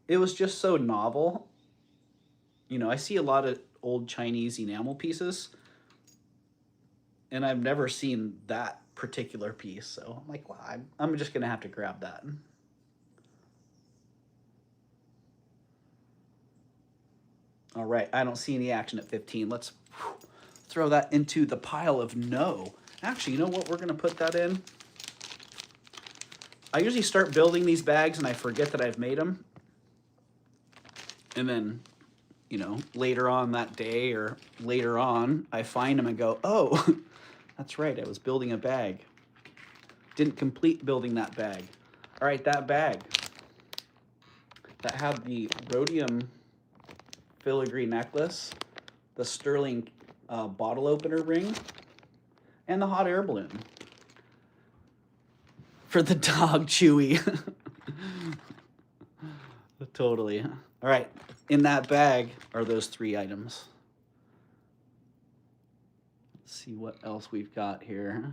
Speaker 1: It was just so novel. You know, I see a lot of old Chinese enamel pieces, and I've never seen that particular piece. So I'm like, well, I'm just going to have to grab that. All right, I don't see any action at 15. Let's throw that into the pile of no. Actually, you know what? We're going to put that in. I usually start building these bags and I forget that I've made them. And then, you know, later on that day or later on, I find them and go, oh, that's right, I was building a bag. Didn't complete building that bag. All right, that bag that had the rhodium filigree necklace, the sterling bottle opener ring, and the hot air balloon for the dog Chewy. Totally. All right, in that bag are those 3 items. Let's see what else we've got here.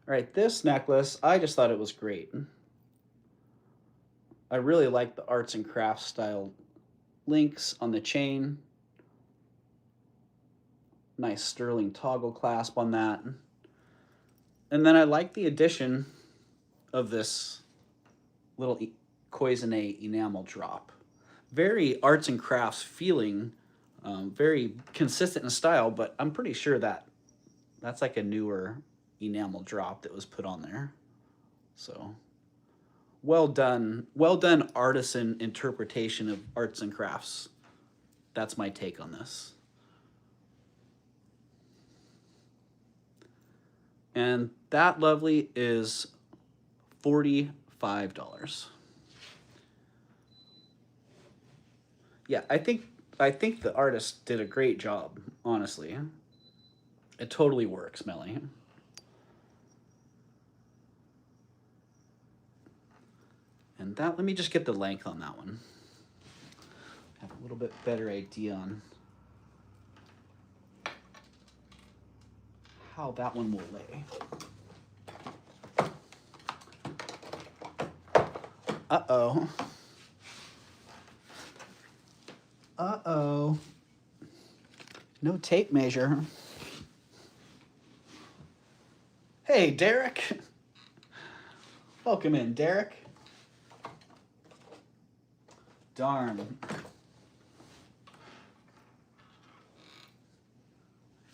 Speaker 1: All right, this necklace, I just thought it was great. I really like the arts and crafts style links on the chain. Nice sterling toggle clasp on that. And then I like the addition of this little cloisonne enamel drop. Very arts and crafts feeling, very consistent in style, but I'm pretty sure that that's like a newer enamel drop that was put on there. So well done artisan interpretation of arts and crafts. That's my take on this. And that lovely is $45. Yeah, I think the artist did a great job, honestly. It totally works, Melly. And that, let me just get the length on that one. Have a little bit better idea on how that one will lay. Uh-oh. Uh-oh. No tape measure. Hey, Derek. Welcome in, Derek. Darn. I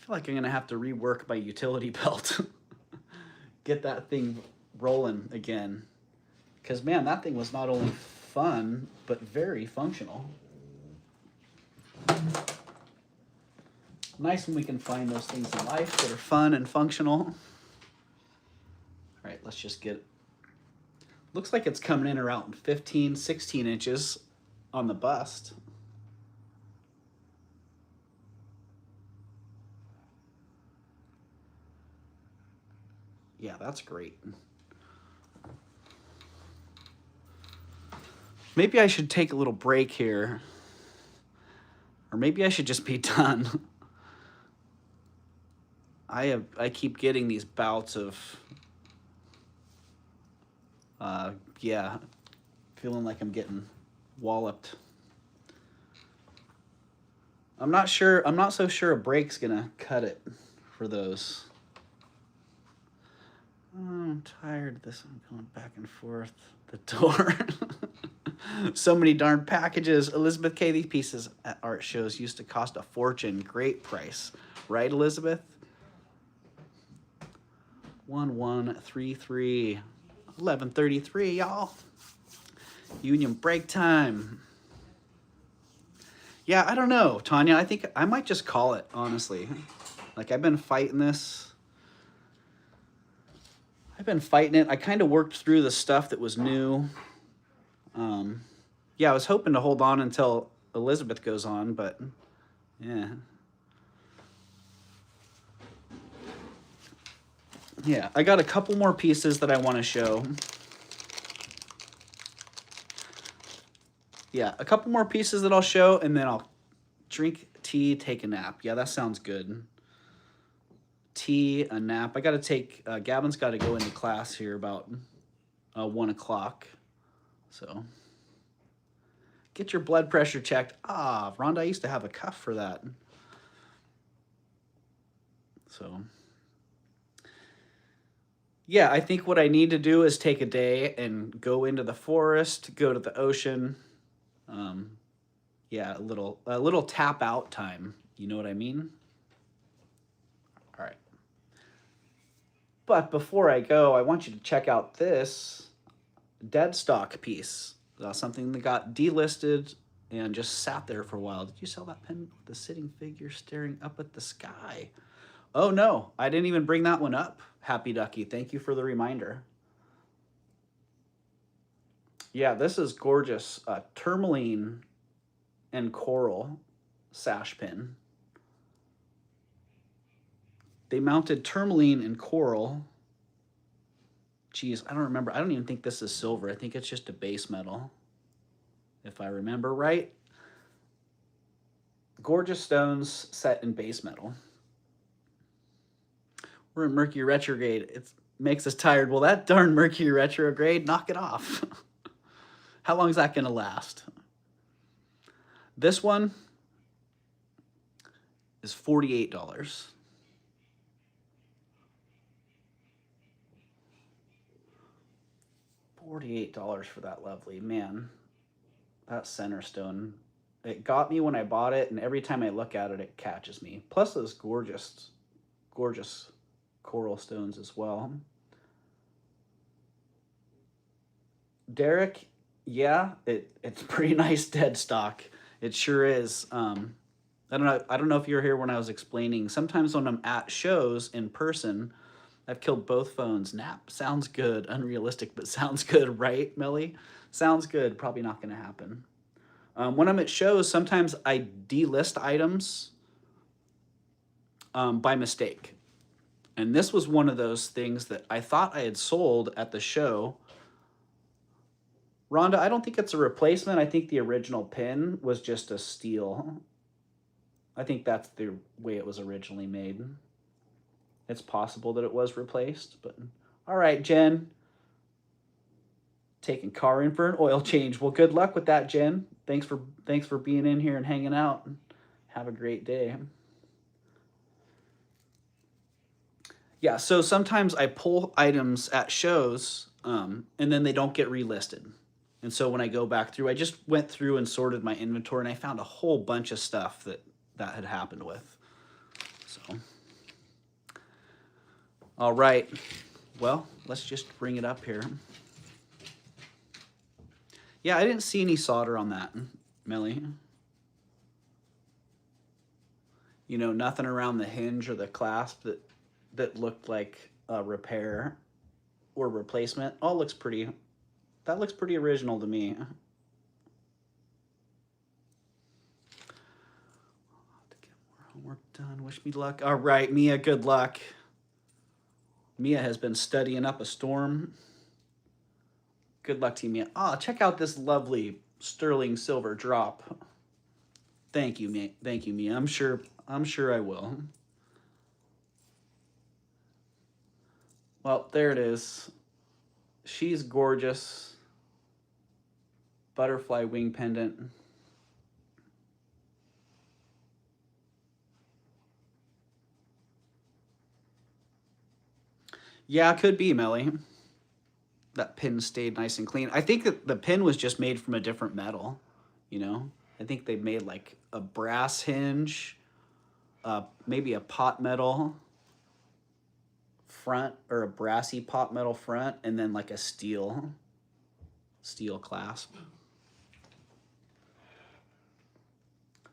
Speaker 1: feel like I'm gonna have to rework my utility belt. Get that thing rolling again. Because, man, that thing was not only fun, but very functional. Nice when we can find those things in life that are fun and functional. All right, let's just get, looks like it's coming in around 15, 16 inches on the bust. Yeah, that's great. Maybe I should take a little break here. Or maybe I should just be done. I keep getting these bouts of yeah, feeling like I'm getting walloped. I'm not so sure a break's gonna cut it for those. Oh, I'm tired of this. I'm going back and forth the door. So many darn packages. Elizabeth K, these pieces at art shows used to cost a fortune. Great price. Right, Elizabeth? 1133. 1133, y'all. Union break time. Yeah, I don't know, Tanya. I think I might just call it, honestly. Like, I've been fighting this. I've been fighting it. I kind of worked through the stuff that was new. Yeah, I was hoping to hold on until Elizabeth goes on, but yeah. Yeah, I got a couple more pieces that I want to show. Yeah, a couple more pieces that I'll show, and then I'll drink tea, take a nap. Yeah, that sounds good. Tea, a nap. I got to take, Gavin's got to go into class here about 1 o'clock. So, Get your blood pressure checked. Ah, Rhonda, I used to have a cuff for that. So, yeah, I think what I need to do is take a day and go into the forest, go to the ocean. Yeah, a little tap out time. You know what I mean? All right. But before I go, I want you to check out this dead stock piece. Something that got delisted and just sat there for a while. Did you sell that pen with the sitting figure staring up at the sky? Oh no, I didn't even bring that one up. Happy Ducky, thank you for the reminder. Yeah, this is gorgeous. Tourmaline and coral sash pin. They mounted tourmaline and coral. Geez, I don't remember. I don't even think this is silver. I think it's just a base metal, if I remember right. Gorgeous stones set in base metal. We're in Mercury retrograde. It makes us tired. Well, that darn Mercury retrograde, knock it off. How long is that going to last? This one is $48. $48 for that lovely, man. That center stone, it got me when I bought it, and every time I look at it, it catches me. Plus those gorgeous, gorgeous coral stones as well. Derek, yeah, it's pretty nice dead stock. It sure is. I don't know if you were here when I was explaining. Sometimes when I'm at shows in person, I've killed both phones. Nap sounds good. Unrealistic, but sounds good, right, Melly? Sounds good. Probably not going to happen. When I'm at shows, sometimes I delist items by mistake. And this was one of those things that I thought I had sold at the show. Rhonda, I don't think it's a replacement. I think the original pin was just a steel. I think that's the way it was originally made. It's possible that it was replaced, but all right, Jen. Taking car in for an oil change. Well, good luck with that, Jen. Thanks for being in here and hanging out. Have a great day. Yeah, so sometimes I pull items at shows and then they don't get relisted. And so when I go back through, I just went through and sorted my inventory and I found a whole bunch of stuff that had happened with. So, all right. Well, let's just bring it up here. Yeah, I didn't see any solder on that, Millie. You know, nothing around the hinge or the clasp that looked like a repair or replacement. All looks pretty, that looks pretty original to me. To get more homework done. Wish me luck. All right, Mia, good luck. Mia has been studying up a storm. Good luck to you, Mia. Ah, check out this lovely sterling silver drop. Thank you, Mia. Thank you, Mia. I'm sure I will. Well, there it is. She's gorgeous. Butterfly wing pendant. Yeah, could be, Melly. That pin stayed nice and clean. I think that the pin was just made from a different metal, you know? I think they made like a brass hinge, maybe a pot metal front or a brassy pot metal front, and then like a steel clasp.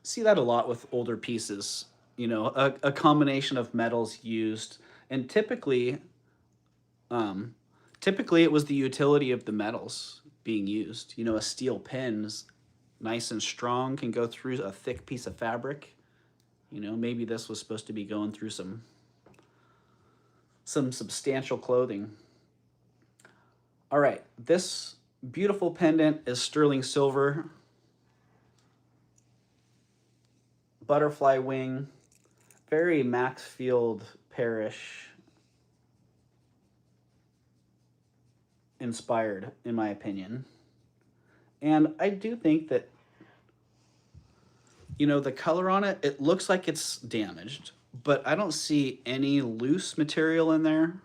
Speaker 1: See that a lot with older pieces, you know, a combination of metals used, and typically it was the utility of the metals being used. You know, a steel pin is nice and strong, can go through a thick piece of fabric. You know, maybe this was supposed to be going through some substantial clothing. All right, this beautiful pendant is sterling silver. Butterfly wing, very Maxfield Parrish inspired, in my opinion. And I do think that You know, the color on it, it looks like it's damaged, but I don't see any loose material in there.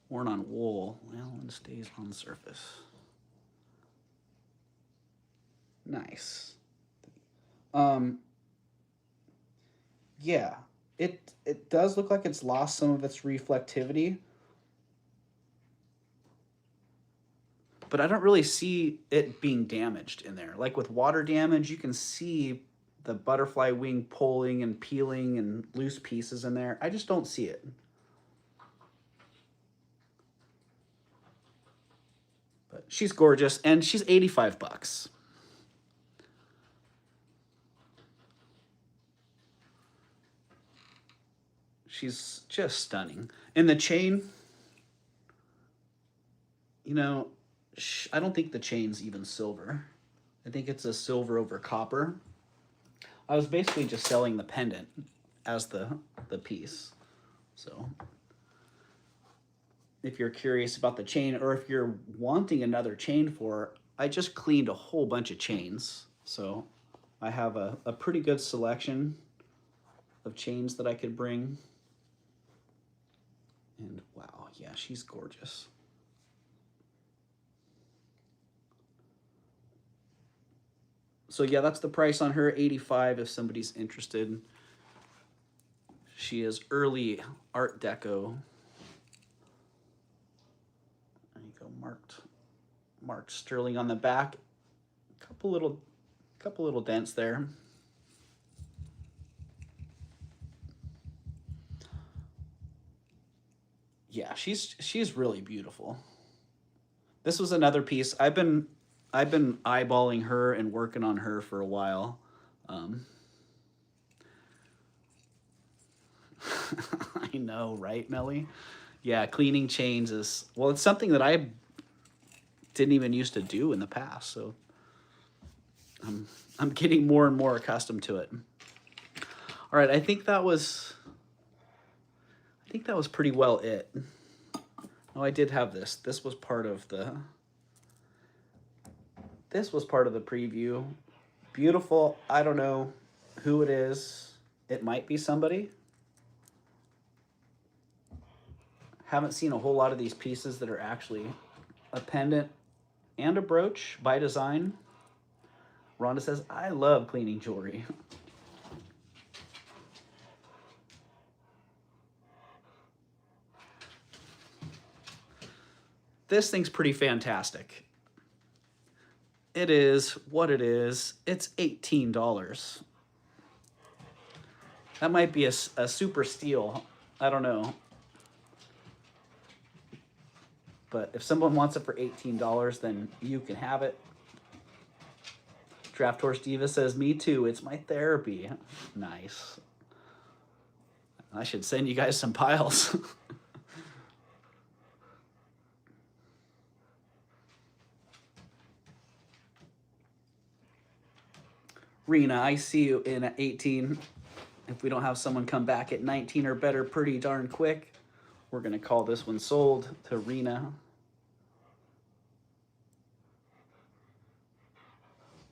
Speaker 1: Worn on wool, well, and stays on the surface. Nice. Yeah, it does look like it's lost some of its reflectivity, but I don't really see it being damaged in there. Like with water damage, you can see the butterfly wing pulling and peeling and loose pieces in there. I just don't see it. But she's gorgeous, and she's 85 bucks. She's just stunning. And the chain, you know, I don't think the chain's even silver. I think it's a silver over copper. I was basically just selling the pendant as the piece. So if you're curious about the chain, or if you're wanting another chain for her, I just cleaned a whole bunch of chains. So I have a pretty good selection of chains that I could bring. And wow, yeah, she's gorgeous. So yeah, that's the price on her, 85 if somebody's interested. She is early Art Deco. There you go, marked sterling on the back. Couple little dents there. Yeah, she's really beautiful. This was another piece. I've been eyeballing her and working on her for a while. I know, right, Melly? Yeah, cleaning chains is, well, it's something that I didn't even used to do in the past, so I'm getting more and more accustomed to it. All right, I think that was pretty well it. Oh, I did have this. This was part of the preview. Beautiful. I don't know who it is. It might be somebody. Haven't seen a whole lot of these pieces that are actually a pendant and a brooch by design. Rhonda says, I love cleaning jewelry. This thing's pretty fantastic. It is what it is. It's $18. That might be a super steal. I don't know. But if someone wants it for $18, then you can have it. Draft Horse Diva says, me too. It's my therapy. Nice. I should send you guys some piles. Rena, I see you in at 18. If we don't have someone come back at 19 or better pretty darn quick, we're going to call this one sold to Rena.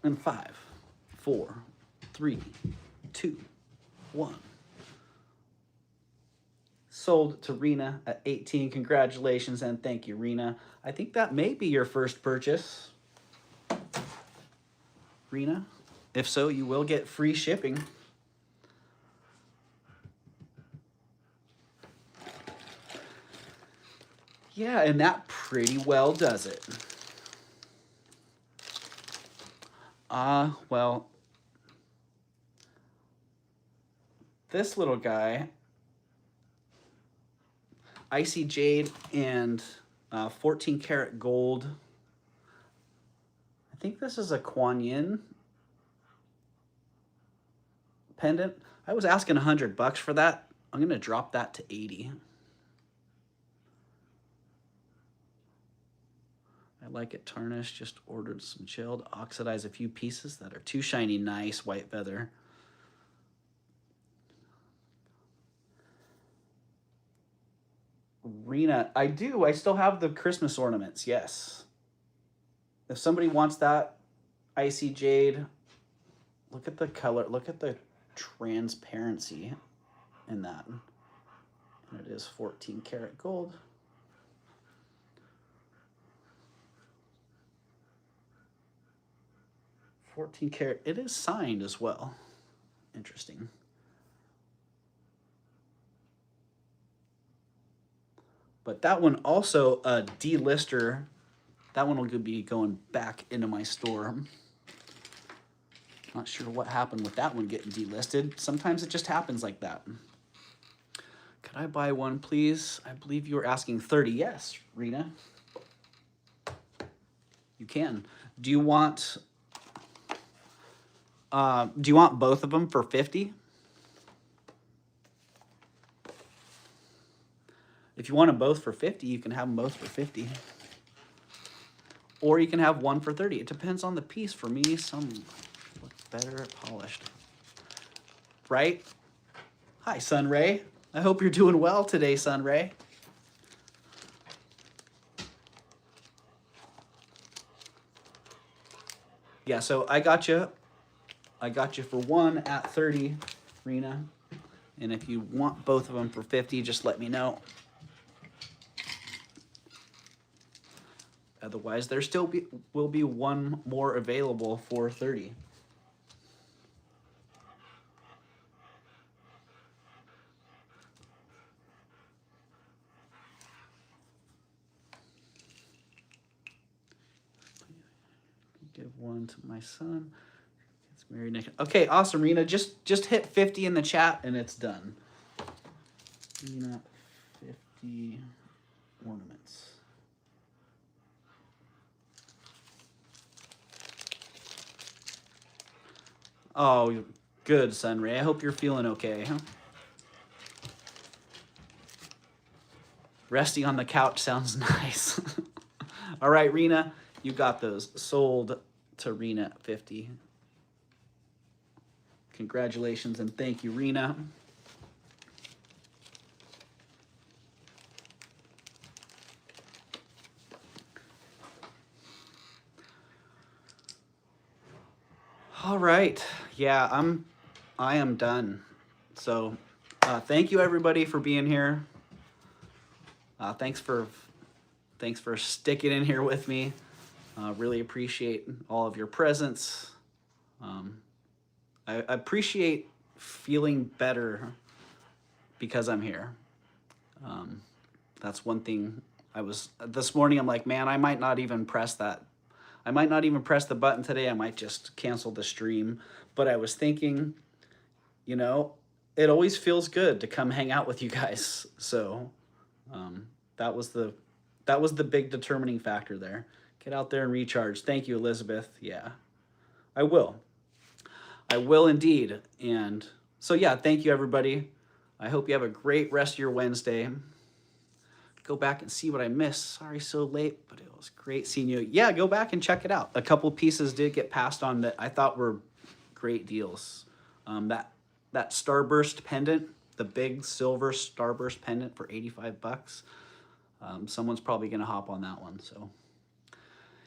Speaker 1: And 5, 4, 3, 2, 1. Sold to Rena at 18. Congratulations and thank you, Rena. I think that may be your first purchase. Rena, if so, you will get free shipping. Yeah, and that pretty well does it. Well, this little guy, Icy Jade and 14 karat gold. I think this is a Kuan Yin pendant. I was asking $100 for that. I'm gonna drop that to 80. I like it tarnished, just ordered some chilled, oxidize a few pieces that are too shiny. Nice white feather. Rena, I do. I still have the Christmas ornaments, yes. If somebody wants that Icy Jade Look at the color. Look at the transparency in that. And it is 14 karat gold. $14 It is signed as well. Interesting. But that one also a delister. That one will be going back into my store. Not sure what happened with that one getting delisted. Sometimes it just happens like that. Could I buy one, please? I believe you were asking 30. Yes, Rena. You can. Do you want both of them for 50? If you want them both for 50, you can have them both for 50. Or you can have one for 30. It depends on the piece. For me, some look better polished. Right? Hi, Sunray. I hope you're doing well today, Sunray. Yeah, so I got you. I got you for one at 30, Rena. And if you want both of them for 50, just let me know. Otherwise, there still will be one more available for 30. Give one to my son. It's married next. Okay, awesome, Rena. Just hit 50 in the chat and it's done. Rena, 50 ornaments. Oh, good, Sunray. I hope you're feeling okay. Huh? Resting on the couch sounds nice. All right, Rena, you got those sold to Rena at 50. Congratulations and thank you, Rena. All right. Yeah, I am done. So thank you everybody for being here. Thanks for sticking in here with me. Really appreciate all of your presence. I appreciate feeling better because I'm here. That's one thing. This morning I'm like, man, I might not even press that. I might not even press the button today. I might just cancel the stream. But I was thinking, you know, it always feels good to come hang out with you guys. So that was the big determining factor there. Get out there and recharge. Thank you, Elizabeth. Yeah, I will. I will indeed. And so, yeah, thank you, everybody. I hope you have a great rest of your Wednesday. Go back and see what I missed. Sorry so late, but it was great seeing you. Yeah, go back and check it out. A couple pieces did get passed on that I thought were great deals. That Starburst pendant, the big silver Starburst pendant for 85 bucks. Someone's probably going to hop on that one. So,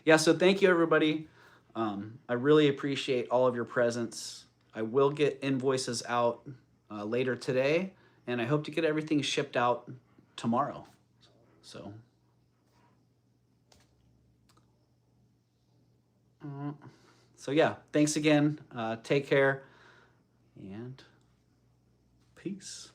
Speaker 1: yeah, so thank you, everybody. I really appreciate all of your presence. I will get invoices out later today, and I hope to get everything shipped out tomorrow. So yeah, thanks again. Take care, and peace.